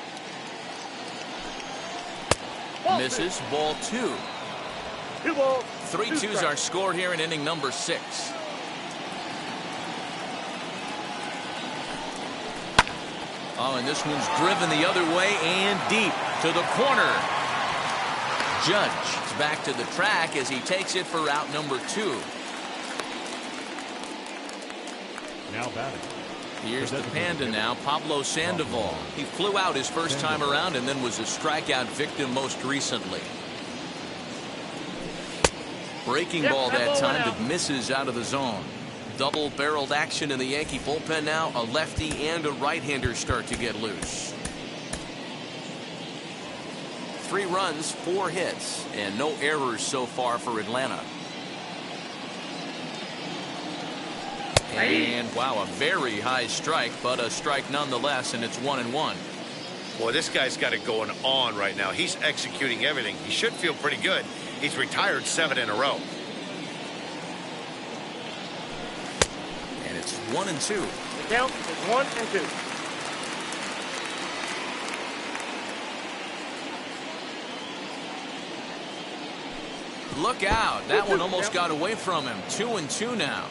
Misses. Ball 2. 2 balls. 3 2s are scored here in inning number 6. Oh, and this one's driven the other way and deep to the corner. Judge is back to the track as he takes it for out number 2. Now batting. Here's the Panda now, Pablo Sandoval. He flew out his first time around and then was a strikeout victim most recently. Breaking ball that time, but misses out of the zone. Double-barreled action in the Yankee bullpen now. A lefty and a right-hander start to get loose. 3 runs, 4 hits, and no errors so far for Atlanta. And wow, a very high strike, but a strike nonetheless, and it's 1-1. Boy, this guy's got it going on right now. He's executing everything. He should feel pretty good. He's retired 7 in a row. And it's 1-2. The count is 1-2. Look out. That one almost got away from him. 2-2 now.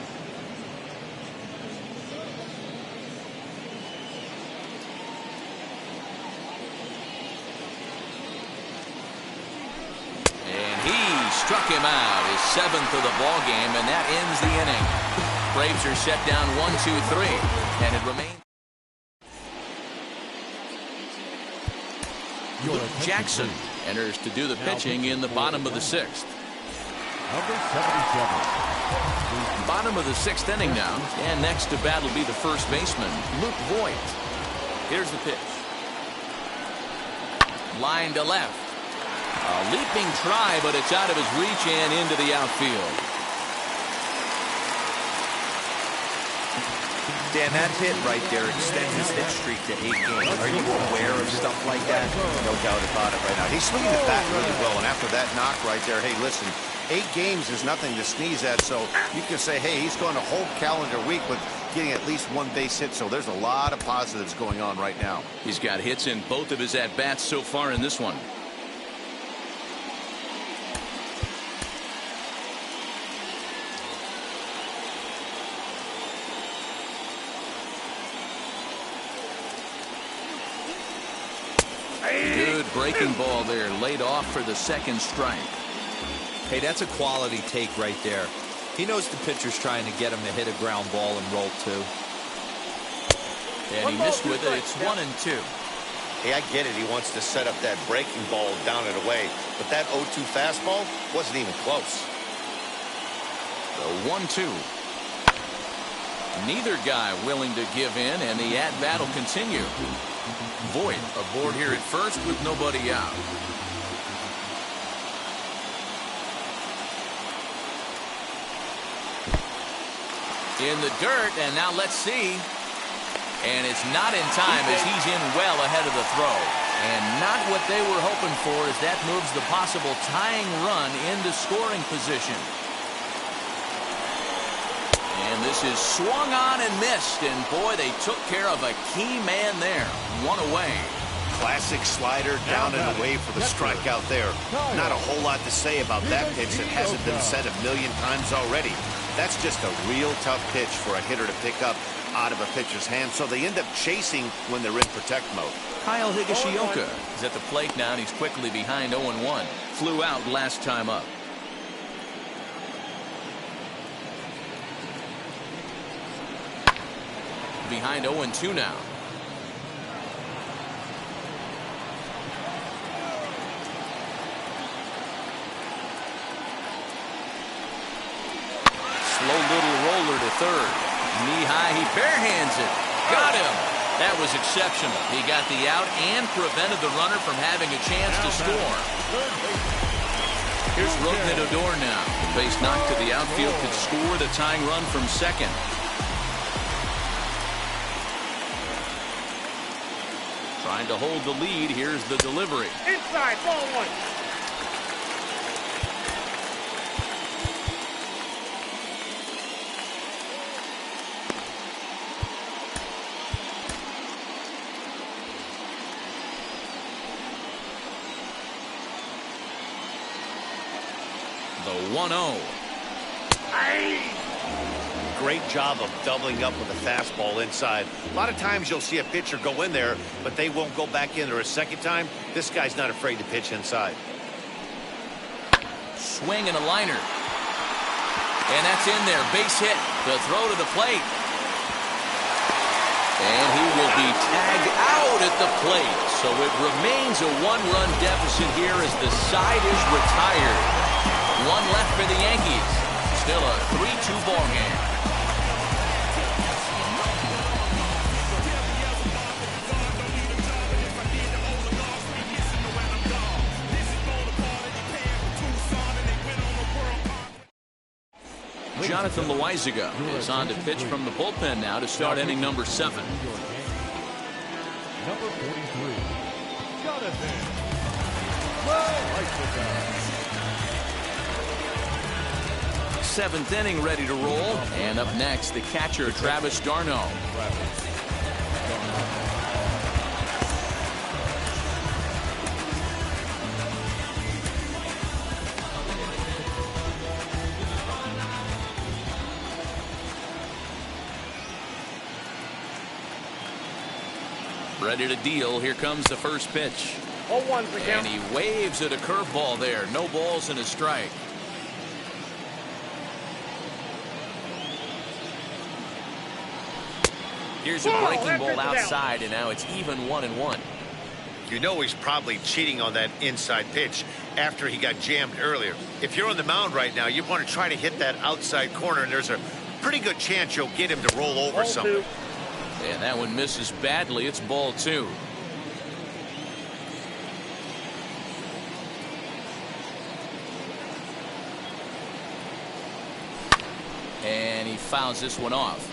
And he struck him out, his 7th of the ball game, and that ends the inning. Braves are set down 1-2-3, and it remains. Jackson enters to do the pitching in the bottom of the 6th. Number 77. Bottom of the 6th inning now, and next to bat will be the first baseman, Luke Voit. Here's the pitch. Line to left. A leaping try, but it's out of his reach and into the outfield. Dan, that hit right there extends his hit streak to 8 games. Are you aware of stuff like that? No doubt about it right now. He's swinging the bat really well, and after that knock right there, hey, listen, 8 games is nothing to sneeze at, so you can say, hey, he's going a whole calendar week with getting at least 1 base hit, so there's a lot of positives going on right now. He's got hits in both of his at-bats so far in this one. Good breaking ball there, laid off for the second strike. Hey, that's a quality take right there. He knows the pitcher's trying to get him to hit a ground ball and roll 2. And he missed with it. It's 1-2. Hey, I get it. He wants to set up that breaking ball down and away, but that 0-2 fastball wasn't even close. The 1-2. Neither guy willing to give in, and the at-bat will continue. Voit aboard here at first with nobody out. In the dirt, and now let's see. And it's not in time as he's in well ahead of the throw. And not what they were hoping for as that moves the possible tying run into scoring position. And this is swung on and missed, and boy, they took care of a key man there. 1 away. Classic slider down and away for the strikeout there. Not a whole lot to say about that pitch that hasn't been said a million times already. That's just a real tough pitch for a hitter to pick up out of a pitcher's hand, so they end up chasing when they're in protect mode. Kyle Higashioka is at the plate now, and he's quickly behind 0-1. Flew out last time up. Behind 0-2 now. Slow little roller to third. Knee high, he barehands it. Got him. That was exceptional. He got the out and prevented the runner from having a chance to score. Here's Rougned Odor now. The base knock to the outfield could score the tying run from second. Trying to hold the lead. Here's the delivery. Inside, ball 1. The 1-0. Great job of doubling up with a fastball inside. A lot of times you'll see a pitcher go in there, but they won't go back in there a second time. This guy's not afraid to pitch inside. Swing and a liner. And that's in there. Base hit. The throw to the plate. And he will be tagged out at the plate. So it remains a 1-run deficit here as the side is retired. 1 left for the Yankees. Still a 3-2 ball game. Jonathan Loaizaga is on to pitch from the bullpen now to start inning number 7. Number 43, Jonathan Loaizaga. 7th inning ready to roll. And up next, the catcher, Travis d'Arnaud. Ready to deal. Here comes the first pitch. 0-1 the And count. he waves at a curveball there. No balls and a strike. Here's a breaking ball outside, and now it's even 1-1. You know he's probably cheating on that inside pitch after he got jammed earlier. If you're on the mound right now, you want to try to hit that outside corner, and there's a pretty good chance you'll get him to roll over Ball something. 2. And that one misses badly. It's ball 2. And he fouls this one off.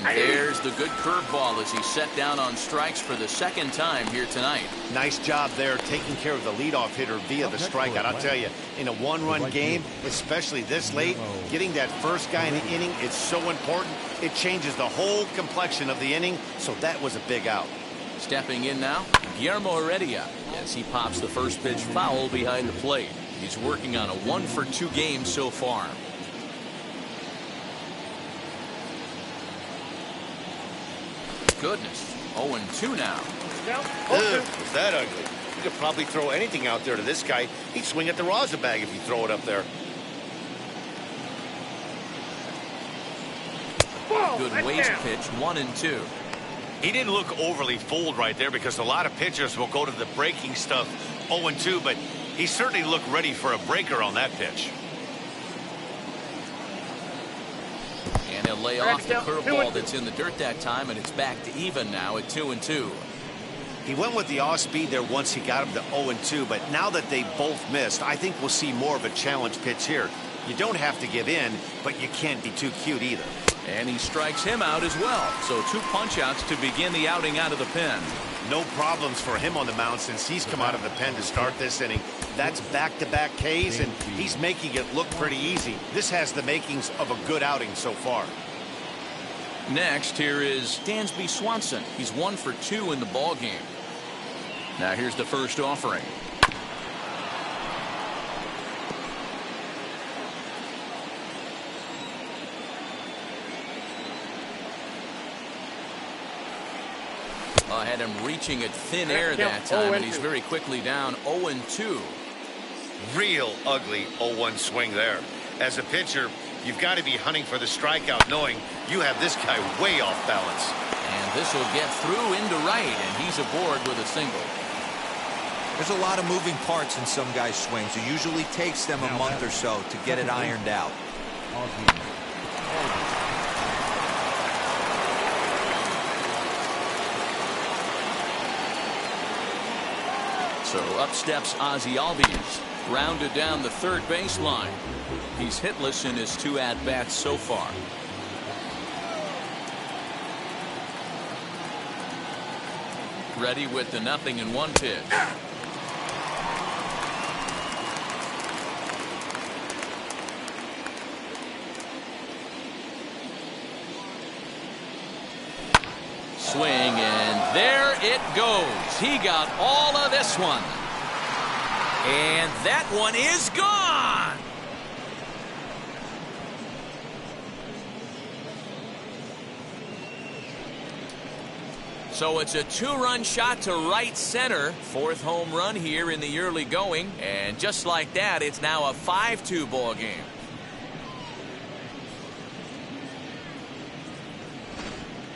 Now, and there's the good curveball as he's set down on strikes for the second time here tonight. Nice job there taking care of the leadoff hitter via the strikeout. I'll tell you, in a one-run game, especially this late, getting that first guy in the inning is so important. It changes the whole complexion of the inning, so that was a big out. Stepping in now, Guillermo Heredia, as he pops the first pitch foul behind the plate. He's working on a 1-for-2 game so far. Goodness, 0-2 now. Ugh, was that ugly? You could probably throw anything out there to this guy. He'd swing at the rosin bag if you throw it up there. Good waste pitch, 1-2. He didn't look overly fooled right there because a lot of pitchers will go to the breaking stuff 0-2, but he certainly looked ready for a breaker on that pitch. And he'll lay off the curveball that's in the dirt that time, and it's back to even now at 2-2. He went with the off speed there once he got him to 0-2, but now that they both missed, I think we'll see more of a challenge pitch here. You don't have to give in, but you can't be too cute either. And he strikes him out as well. So 2 punch-outs to begin the outing out of the pen. No problems for him on the mound since he's come out of the pen to start this inning. That's back-to-back Ks, and he's making it look pretty easy. This has the makings of a good outing so far. Next, here is Dansby Swanson. He's 1-for-2 in the ball game. Now here's the first offering. Had him reaching at thin air that time, and he's very quickly down 0-2. Real ugly 0-1 swing there. As a pitcher, you've got to be hunting for the strikeout, knowing you have this guy way off balance. And this will get through into right, and he's aboard with a single. There's a lot of moving parts in some guys' swings. It usually takes them a month or so to get it ironed out. So up steps Ozzie Albies, grounded down the third baseline. He's hitless in his 2 at-bats so far. Ready with the 0-1 pitch. Swing, and there it goes. He got all of this one. And that one is gone. So it's a 2-run shot to right center. 4th home run here in the early going. And just like that, it's now a 5-2 ball game.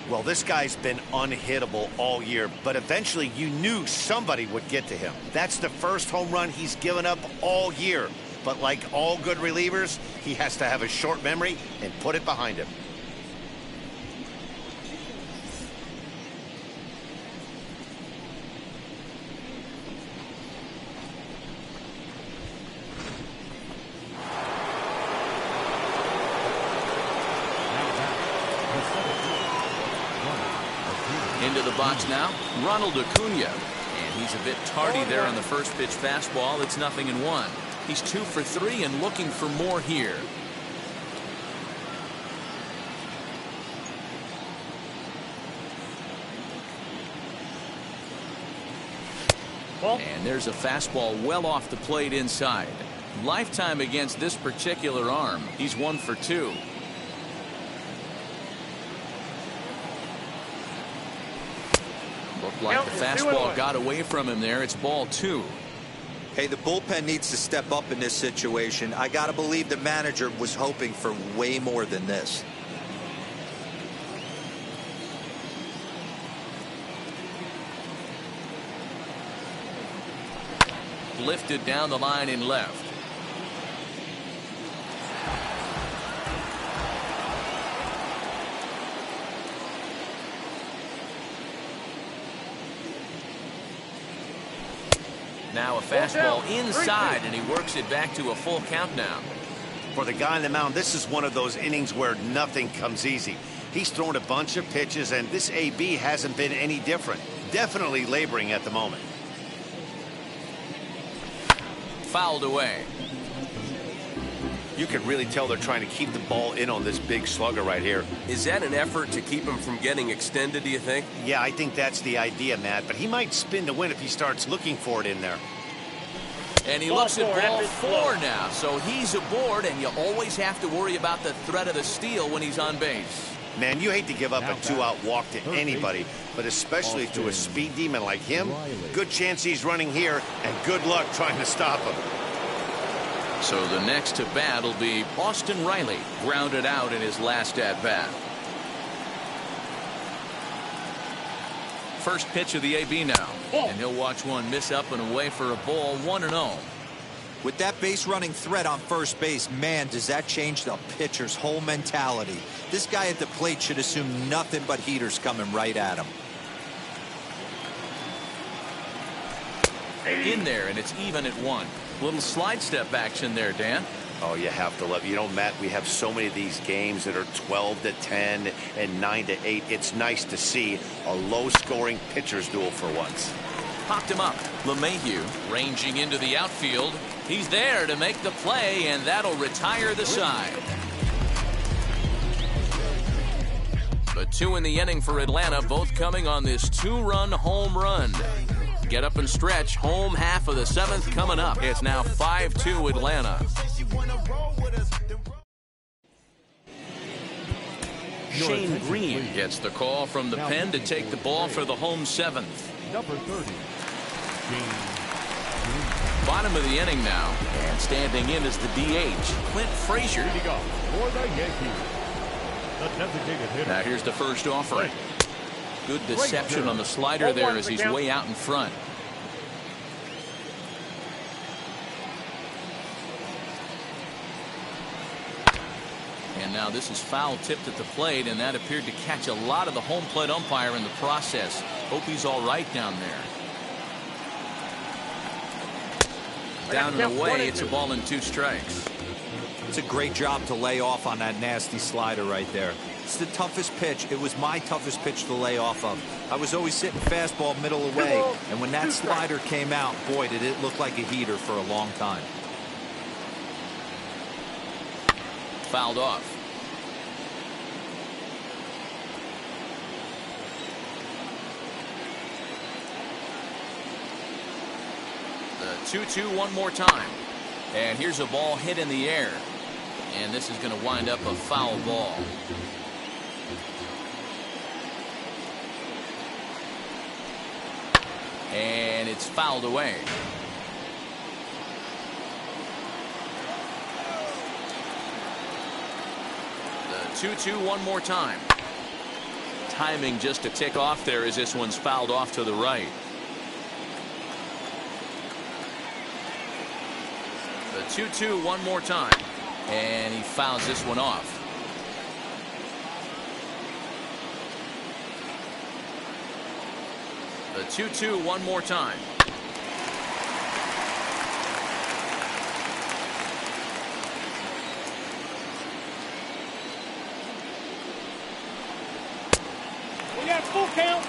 Well, this guy's been unhittable all year, but eventually you knew somebody would get to him. That's the first home run he's given up all year. But like all good relievers, he has to have a short memory and put it behind him. Into the box now, Ronald Acuna. And he's a bit tardy there on the first pitch fastball. It's 0-1. He's 2 for 3 and looking for more here. And there's a fastball well off the plate inside. Lifetime against this particular arm. He's 1 for 2. Looked like the fastball got away from him there. It's ball 2. Hey, the bullpen needs to step up in this situation. I got to believe the manager was hoping for way more than this. Lifted down the line in left. Now a fastball inside, and he works it back to a full count now. For the guy on the mound, this is one of those innings where nothing comes easy. He's thrown a bunch of pitches, and this AB hasn't been any different. Definitely laboring at the moment. Fouled away. You can really tell they're trying to keep the ball in on this big slugger right here. Is that an effort to keep him from getting extended, do you think? Yeah, I think that's the idea, Matt. But he might spin to win if he starts looking for it in there. And he looks at ball 4 now. So he's aboard, and you always have to worry about the threat of the steal when he's on base. Man, you hate to give up a 2-out walk to anybody, but especially to a speed demon like him. Good chance he's running here, and good luck trying to stop him. So the next to bat will be Austin Riley, grounded out in his last at bat. First pitch of the AB now, and he'll watch one miss up and away for a ball, 1-0. With that base running threat on first base, man, does that change the pitcher's whole mentality. This guy at the plate should assume nothing but heaters coming right at him. In there, and it's even at 1. Little slide step action there, Dan. Oh, you have to love it. You know, Matt, we have so many of these games that are 12-10 and 9-8. It's nice to see a low-scoring pitcher's duel for once. Popped him up. LeMahieu ranging into the outfield. He's there to make the play, and that'll retire the side. The 2 in the inning for Atlanta, both coming on this 2-run home run. Get up and stretch. Home half of the 7th coming up. It's now 5-2 Atlanta. Shane Green gets the call from the pen to take the ball for the home 7th. Number 30. Bottom of the inning now, and standing in is the DH, Clint Frazier. Leading off for the Yankees, the designated hitter. Now here's the first offering. Good deception on the slider there as he's way out in front. And now this is foul tipped at the plate, and that appeared to catch a lot of the home plate umpire in the process. Hope he's all right down there. Down and away, it's a ball and 2 strikes. It's a great job to lay off on that nasty slider right there. It's the toughest pitch. It was my toughest pitch to lay off of. I was always sitting fastball middle away, and when that slider came out, boy, did it look like a heater for a long time. Fouled off. The 2-2 one more time. And here's a ball hit in the air. And this is going to wind up a foul ball. And it's fouled away. The 2-2 one more time. Timing just a tick off there as this one's fouled off to the right. The 2-2 one more time. And he fouls this one off. The 2-2 one more time. We got full count.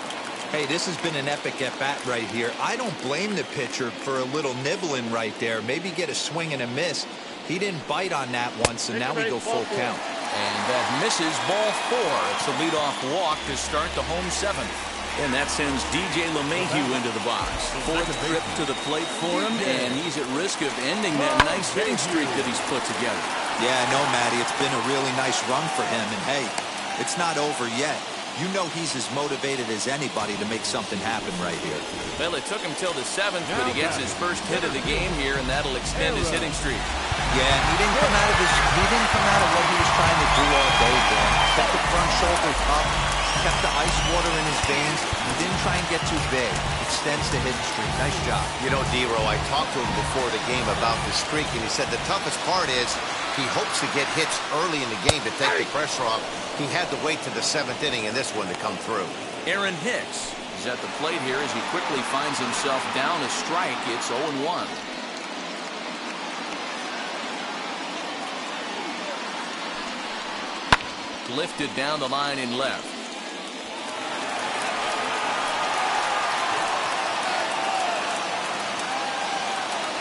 Hey, this has been an epic at-bat right here. I don't blame the pitcher for a little nibbling right there. Maybe get a swing and a miss. He didn't bite on that one, so now we go full count. And that misses ball 4. It's a leadoff walk to start the home 7th. And that sends DJ LeMahieu into the box. 4th trip to the plate for him, and he's at risk of ending that nice hitting streak that he's put together. Yeah, I know, Matty. It's been a really nice run for him, and hey, it's not over yet. You know he's as motivated as anybody to make something happen right here. Well, it took him till the 7th, but he gets his first hit of the game here, and that'll extend his hitting streak. Yeah, he didn't come out of what he was trying to do all day, Dan. Kept the front shoulders up, kept the ice water in his veins, and didn't try and get too big. Extends the hitting streak. Nice job. You know, D-Row, I talked to him before the game about the streak, and he said the toughest part is he hopes to get hits early in the game to take the pressure off. He had to wait to the 7th inning in this one to come through. Aaron Hicks is at the plate here as he quickly finds himself down a strike. It's 0-1. lifted down the line in left.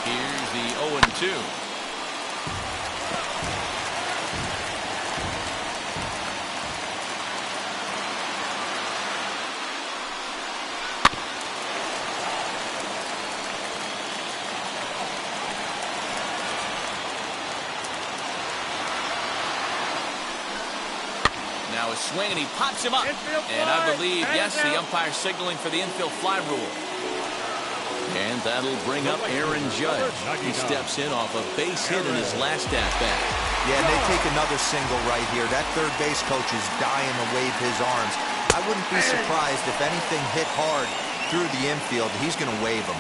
Here's the 0-2. Now a swing, and he pops him up. And I believe, yes, the umpire signaling for the infield fly rule. And that'll bring up Aaron Judge. He steps in off a base hit in his last at-bat. Yeah, and they take another single right here. That third base coach is dying to wave his arms. I wouldn't be surprised if anything hit hard through the infield. He's going to wave them.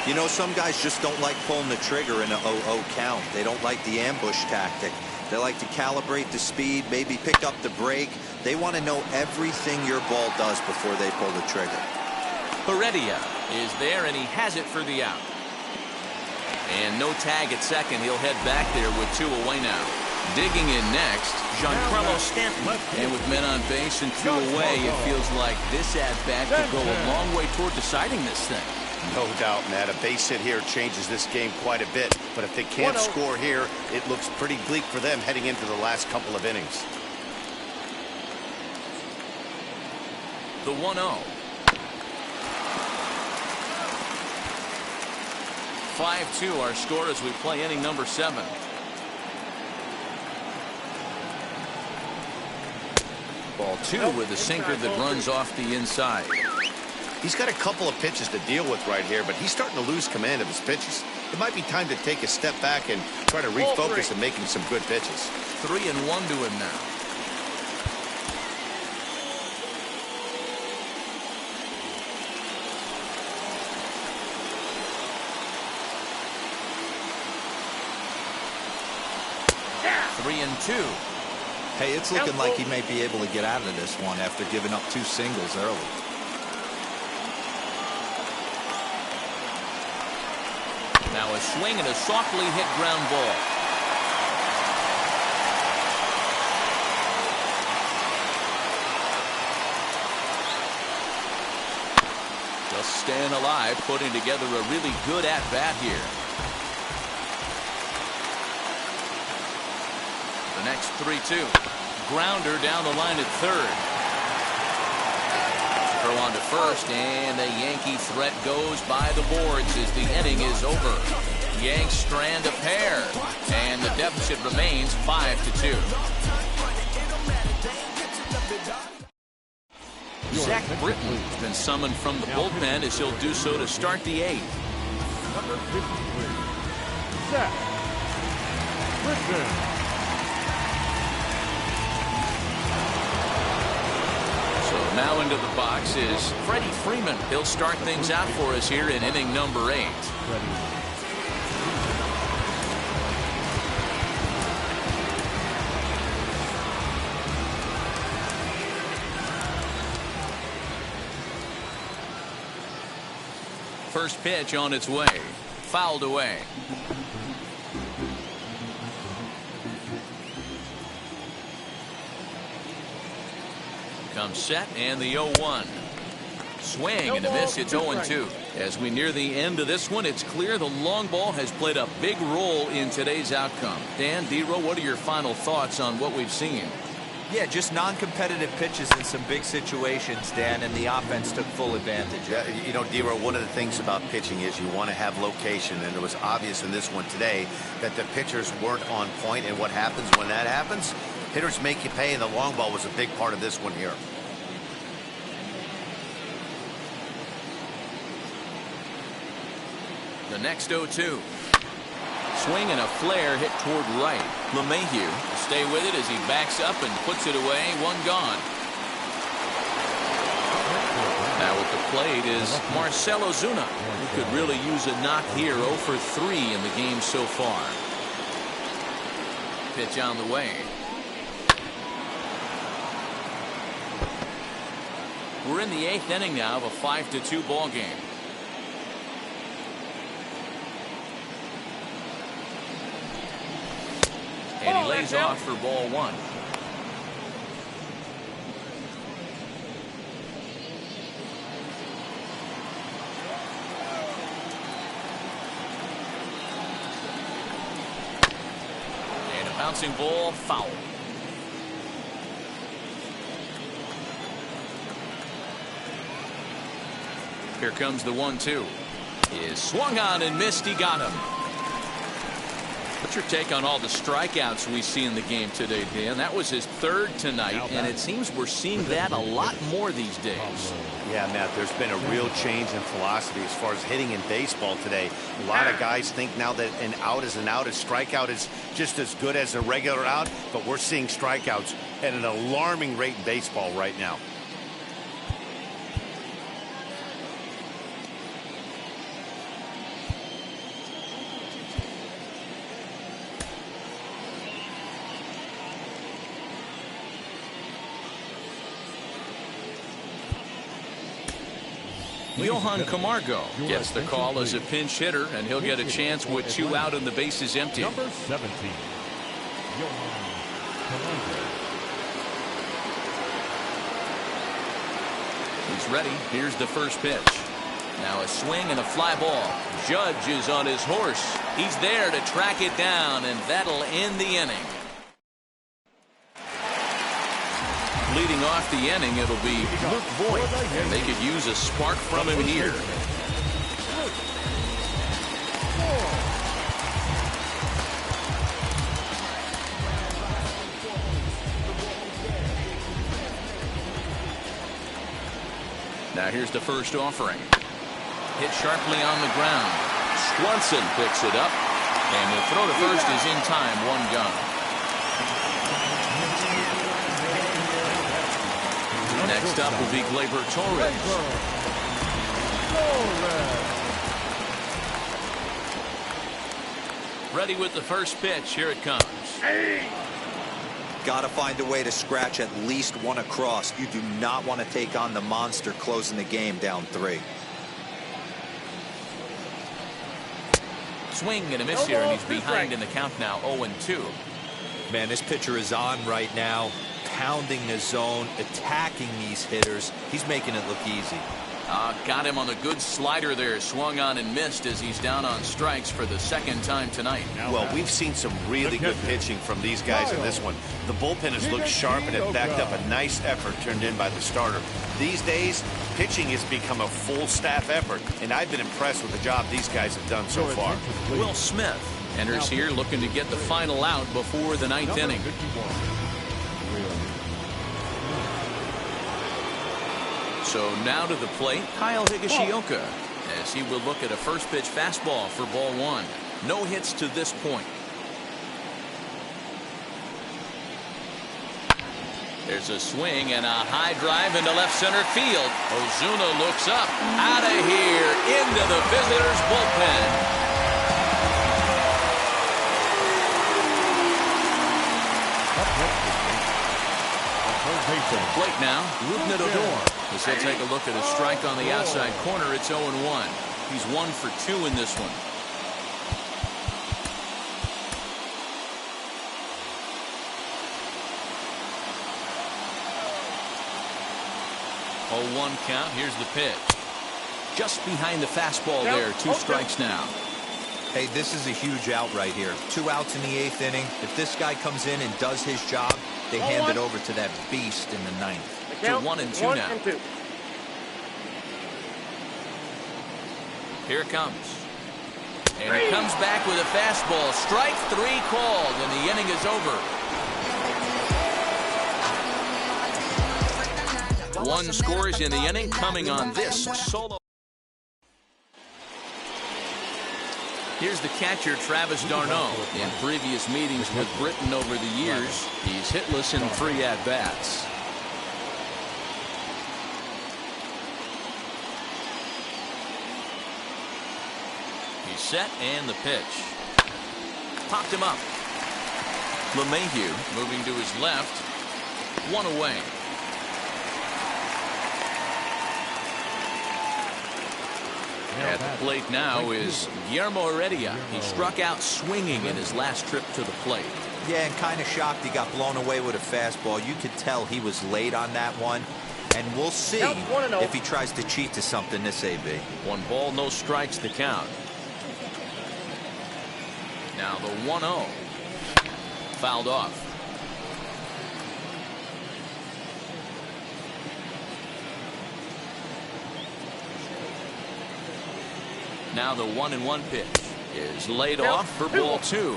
You know, some guys just don't like pulling the trigger in a 0-0 count. They don't like the ambush tactic. They like to calibrate the speed, maybe pick up the brake. They want to know everything your ball does before they pull the trigger. Heredia is there, and he has it for the out. And no tag at second. He'll head back there with 2 away now. Digging in next, Giancarlo Stanton. And with men on base and 2 away, it feels like this at-bat could go a long way toward deciding this thing. No doubt, Matt. A base hit here changes this game quite a bit. But if they can't score here, it looks pretty bleak for them heading into the last couple of innings. The 1-0. 5-2 our score as we play inning number 7. Ball 2 with a sinker that runs off the inside. He's got a couple of pitches to deal with right here, but he's starting to lose command of his pitches. It might be time to take a step back and try to refocus and making some good pitches. 3-1 to him now. Yeah. 3-2. Hey, it's looking like he may be able to get out of this one after giving up 2 singles early. Now a swing and a softly hit ground ball. Just staying alive, putting together a really good at-bat here. The next 3-2. Grounder down the line at third. Throw on to first, and the Yankee threat goes by the boards as the inning is over. Yanks strand a pair, and the deficit remains 5-2. Zach Britton has been summoned from the bullpen as he'll do so to start the 8th. Number 53, Zach Britton. Now into the box is Freddie Freeman. He'll start things out for us here in inning number 8. First pitch on its way. Fouled away. Comes set, and the 0-1. Swing and a miss. It's 0-2. As we near the end of this one, it's clear the long ball has played a big role in today's outcome. Dan, D-Row, what are your final thoughts on what we've seen? Yeah, just non-competitive pitches in some big situations, Dan, and the offense took full advantage. Yeah, you know, D-Row, one of the things about pitching is you want to have location, and it was obvious in this one today that the pitchers weren't on point, and what happens when that happens? Hitters make you pay, and the long ball was a big part of this one here. The next 0-2. Swing and a flare hit toward right. LeMahieu will stay with it as he backs up and puts it away. 1 gone. Now at the plate is Marcell Ozuna, who could really use a knock here. 0 for 3 in the game so far. Pitch on the way. We're in the 8th inning now of a 5-2 ball game. And he lays off for ball 1. bouncing ball, foul. Here comes the 1-2. Is swung on and missed. He got him. What's your take on all the strikeouts we see in the game today, Dan? That was his third tonight, and it seems we're seeing that a lot more these days. Yeah, Matt, there's been a real change in philosophy as far as hitting in baseball today. A lot of guys think now that an out is an out, a strikeout is just as good as a regular out, but we're seeing strikeouts at an alarming rate in baseball right now. Johan Camargo gets the call as a pinch hitter, and he'll get a chance with 2 out and the bases empty. Number 17, Johan Camargo. He's ready. Here's the first pitch. Now a swing and a fly ball. Judge is on his horse. He's there to track it down, and that'll end the inning. Leading off the inning, it'll be Luke Voigt, and they could use a spark from him here. Now here's the first offering. Hit sharply on the ground. Swanson picks it up, and the throw to first is in time. 1 gone. Next up will be Gleyber Torres. Ready with the first pitch. Here it comes. Got to find a way to scratch at least one across. You do not want to take on the monster closing the game down 3. Swing and a miss here, and he's behind in the count now. 0-2. Man, this pitcher is on right now, pounding the zone, attacking these hitters. He's making it look easy. Got him on a good slider there. Swung on and missed as he's down on strikes for the second time tonight. Well, we've seen some really good pitching from these guys in this one. The bullpen has looked sharp and it backed up a nice effort turned in by the starter. These days, pitching has become a full staff effort, and I've been impressed with the job these guys have done so far. Will Smith enters here looking to get the final out before the 9th inning. So now to the plate, Kyle Higashioka, as he will look at a first pitch fastball for ball 1. No hits to this point. There's a swing and a high drive into left center field. Ozuna looks up, out of here, into the visitors' bullpen. To the plate now, Rougned Odor. As he'll take a look at a strike on the outside corner, it's 0-1. He's 1 for 2 in this one. 0-1 count. Here's the pitch. Just behind the fastball there. 2 strikes now. Hey, this is a huge out right here. 2 outs in the 8th inning. If this guy comes in and does his job, they hand it over to that beast in the 9th. To 1-2 now. Here it comes. And it comes back with a fastball. Strike 3 called, and the inning is over. 1 scores in the inning coming on this solo. Here's the catcher, Travis d'Arnaud. In previous meetings with Britton over the years, he's hitless in 3 at-bats. He's set, and the pitch. Popped him up. LeMahieu moving to his left. 1 away. At the plate now is Guillermo Heredia. He struck out swinging in his last trip to the plate. Yeah, and kind of shocked he got blown away with a fastball. You could tell he was late on that one. And we'll see if he tries to cheat to something this AB. 1 ball, no strikes to count. Now the 1-0. fouled off. Now the 1-1 pitch is laid off for ball 2.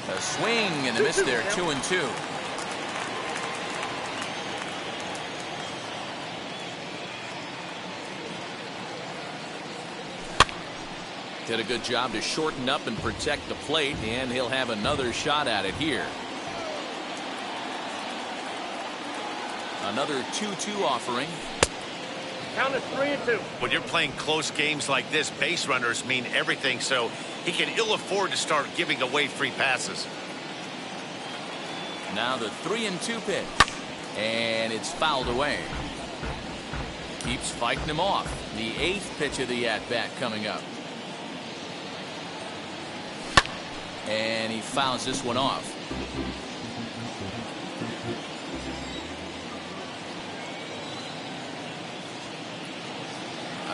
A swing and a miss there, 2-2. Did a good job to shorten up and protect the plate, and he'll have another shot at it here. Another 2-2 offering. Count is 3-2. When you're playing close games like this, base runners mean everything, so he can ill afford to start giving away free passes. Now the 3-2 pitch, and it's fouled away. Keeps fighting him off. The 8th pitch of the at-bat coming up. And he fouls this one off.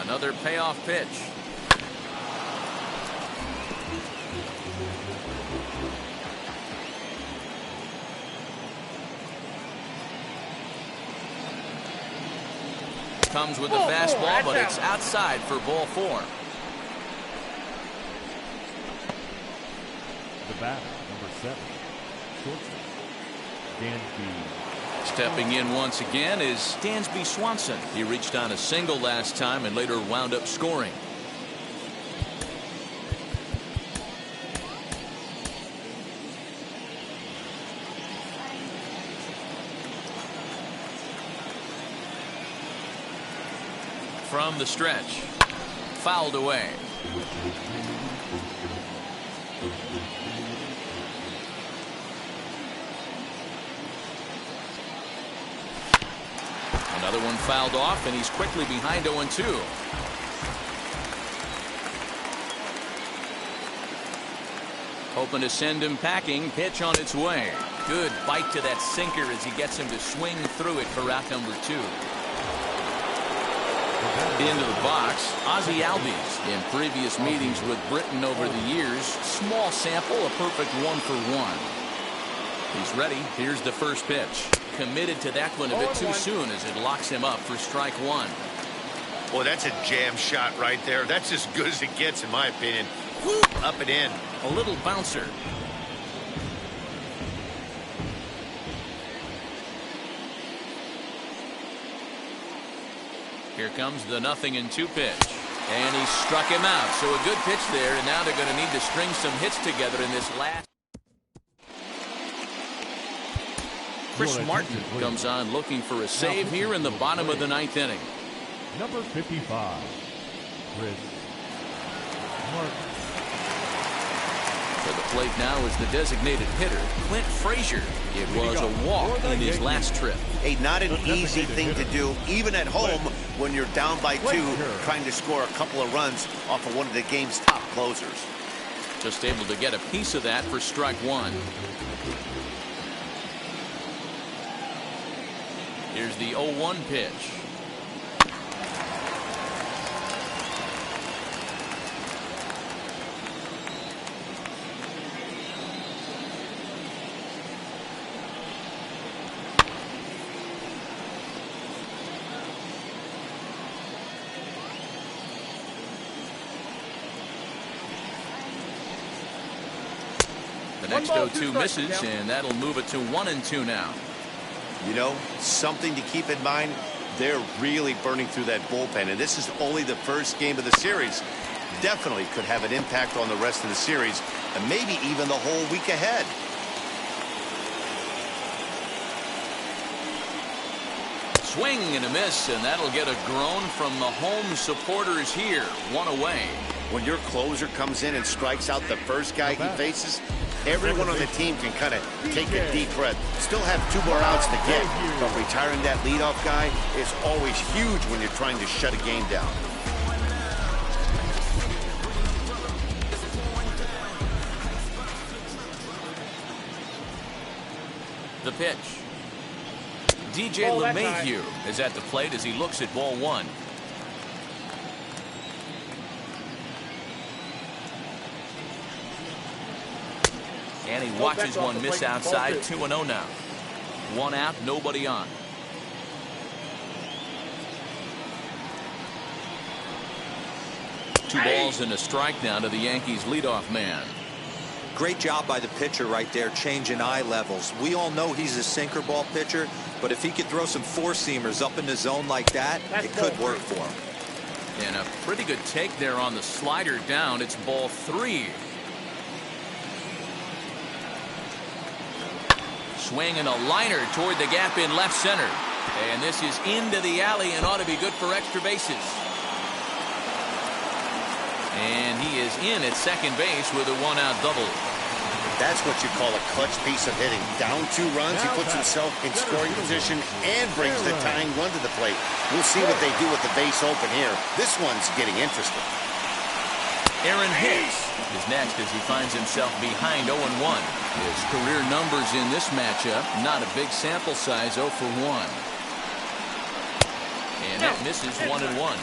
Another payoff pitch. Comes with the fastball, but it's outside for ball 4. The batter, number 7, shortstop, Dansby. Stepping in once again is Dansby Swanson. He reached on a single last time and later wound up scoring. From the stretch, fouled away. Another one fouled off, and he's quickly behind 0-2. Hoping to send him packing. Pitch on its way. Good bite to that sinker as he gets him to swing through it for out number 2. Into the box, Ozzie Albies. In previous meetings with Britton over the years, small sample, a perfect 1-for-1. He's ready. Here's the first pitch. Committed to that one a bit too soon as it locks him up for strike 1. Well, that's a jam shot right there. That's as good as it gets, in my opinion. Whoop, up and in. A little bouncer. Here comes the 0-2 pitch. And he struck him out. So a good pitch there, and now they're going to need to string some hits together in this last. Chris Martin comes on looking for a save here in the bottom of the 9th inning. Number 55, Chris Martin. For the plate now is the designated hitter, Clint Frazier. It was a walk in his last trip. Hey, not an easy thing to do, even at home when you're down by 2, trying to score a couple of runs off of one of the game's top closers. Just able to get a piece of that for strike 1. Here's the 0-1 pitch. The next 0-2 misses, and that'll move it to 1-2 now. You know, something to keep in mind, they're really burning through that bullpen, and this is only the first game of the series. Definitely could have an impact on the rest of the series, and maybe even the whole week ahead. Swing and a miss, and that'll get a groan from the home supporters here. 1 away. When your closer comes in and strikes out the first guy he faces, everyone on the team can kind of take a deep breath. Still have 2 more outs to get, but retiring that leadoff guy is always huge when you're trying to shut a game down. The pitch. DJ LeMahieu is at the plate as he looks at ball one. And he watches one miss outside. 2-0 now. One out, nobody on. Two balls and a strike now to the Yankees leadoff man. Great job by the pitcher right there, changing eye levels. We all know he's a sinker ball pitcher, but if he could throw some four-seamers up in the zone like that, it could work for him. And a pretty good take there on the slider down. It's ball three. Swinging a liner toward the gap in left center. And this is into the alley and ought to be good for extra bases. And he is in at second base with a one-out double. That's what you call a clutch piece of hitting. Down 2 runs, he puts himself in scoring position and brings the tying run to the plate. We'll see what they do with the base open here. This one's getting interesting. Aaron Hicks is next as he finds himself behind 0-1. His career numbers in this matchup, not a big sample size, 0 for 1. And that misses 1-1.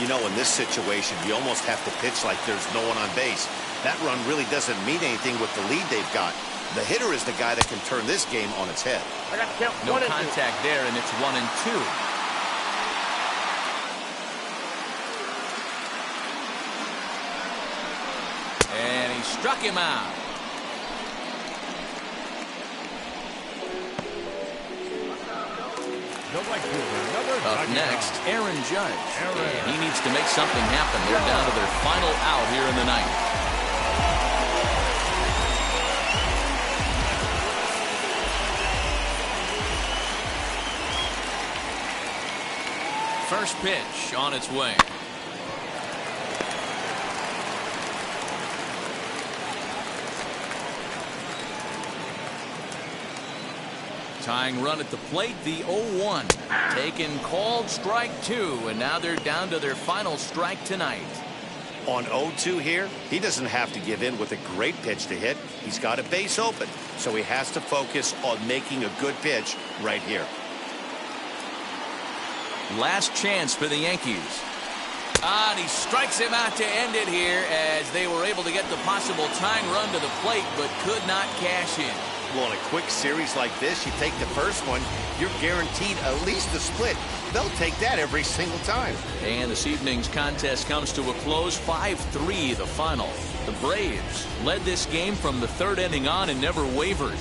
You know, in this situation, you almost have to pitch like there's no one on base. That run really doesn't mean anything with the lead they've got. The hitter is the guy that can turn this game on its head. No contact there, and it's 1-2. And he struck him out. Up next, Aaron Judge. And he needs to make something happen. They're down to their final out here in the ninth. First pitch on its way. Tying run at the plate, the 0-1. Taken, called, strike 2, and now they're down to their final strike tonight. On 0-2 here, he doesn't have to give in with a great pitch to hit. He's got a base open, so he has to focus on making a good pitch right here. Last chance for the Yankees. And he strikes him out to end it here as they were able to get the possible tying run to the plate, but could not cash in. Well, in a quick series like this, you take the first one, you're guaranteed at least a split. They'll take that every single time. And this evening's contest comes to a close, 5-3 the final. The Braves led this game from the third inning on and never wavered.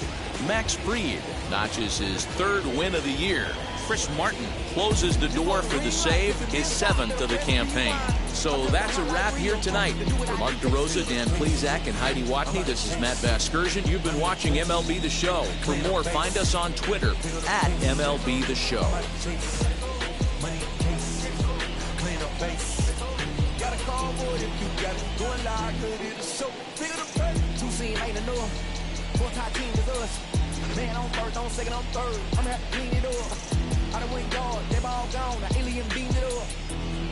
Max Fried notches his third win of the year. Chris Martin closes the door for the save, his 7th of the campaign. So that's a wrap here tonight. For Mark DeRosa, Dan Plesac, and Heidi Watney, this is Matt Vasgersian. You've been watching MLB The Show. For more, find us on Twitter at MLB The Show. Man on first, on second, on third. I'm gonna have to clean it up. I done went guard, they ball gone. Now alien beamed it up.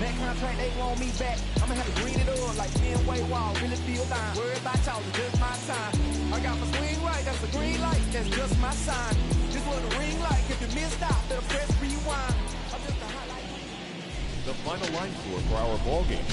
Man contract, they want me back. I'm gonna have to green it up like Ben Way Wall. Really feel fine. Worry about y'all, it's just my time. I got my swing right, that's the green light. That's just my sign. This was the ring light. If you missed out, better press rewind. I'm just a highlight. The final line score for our ball game.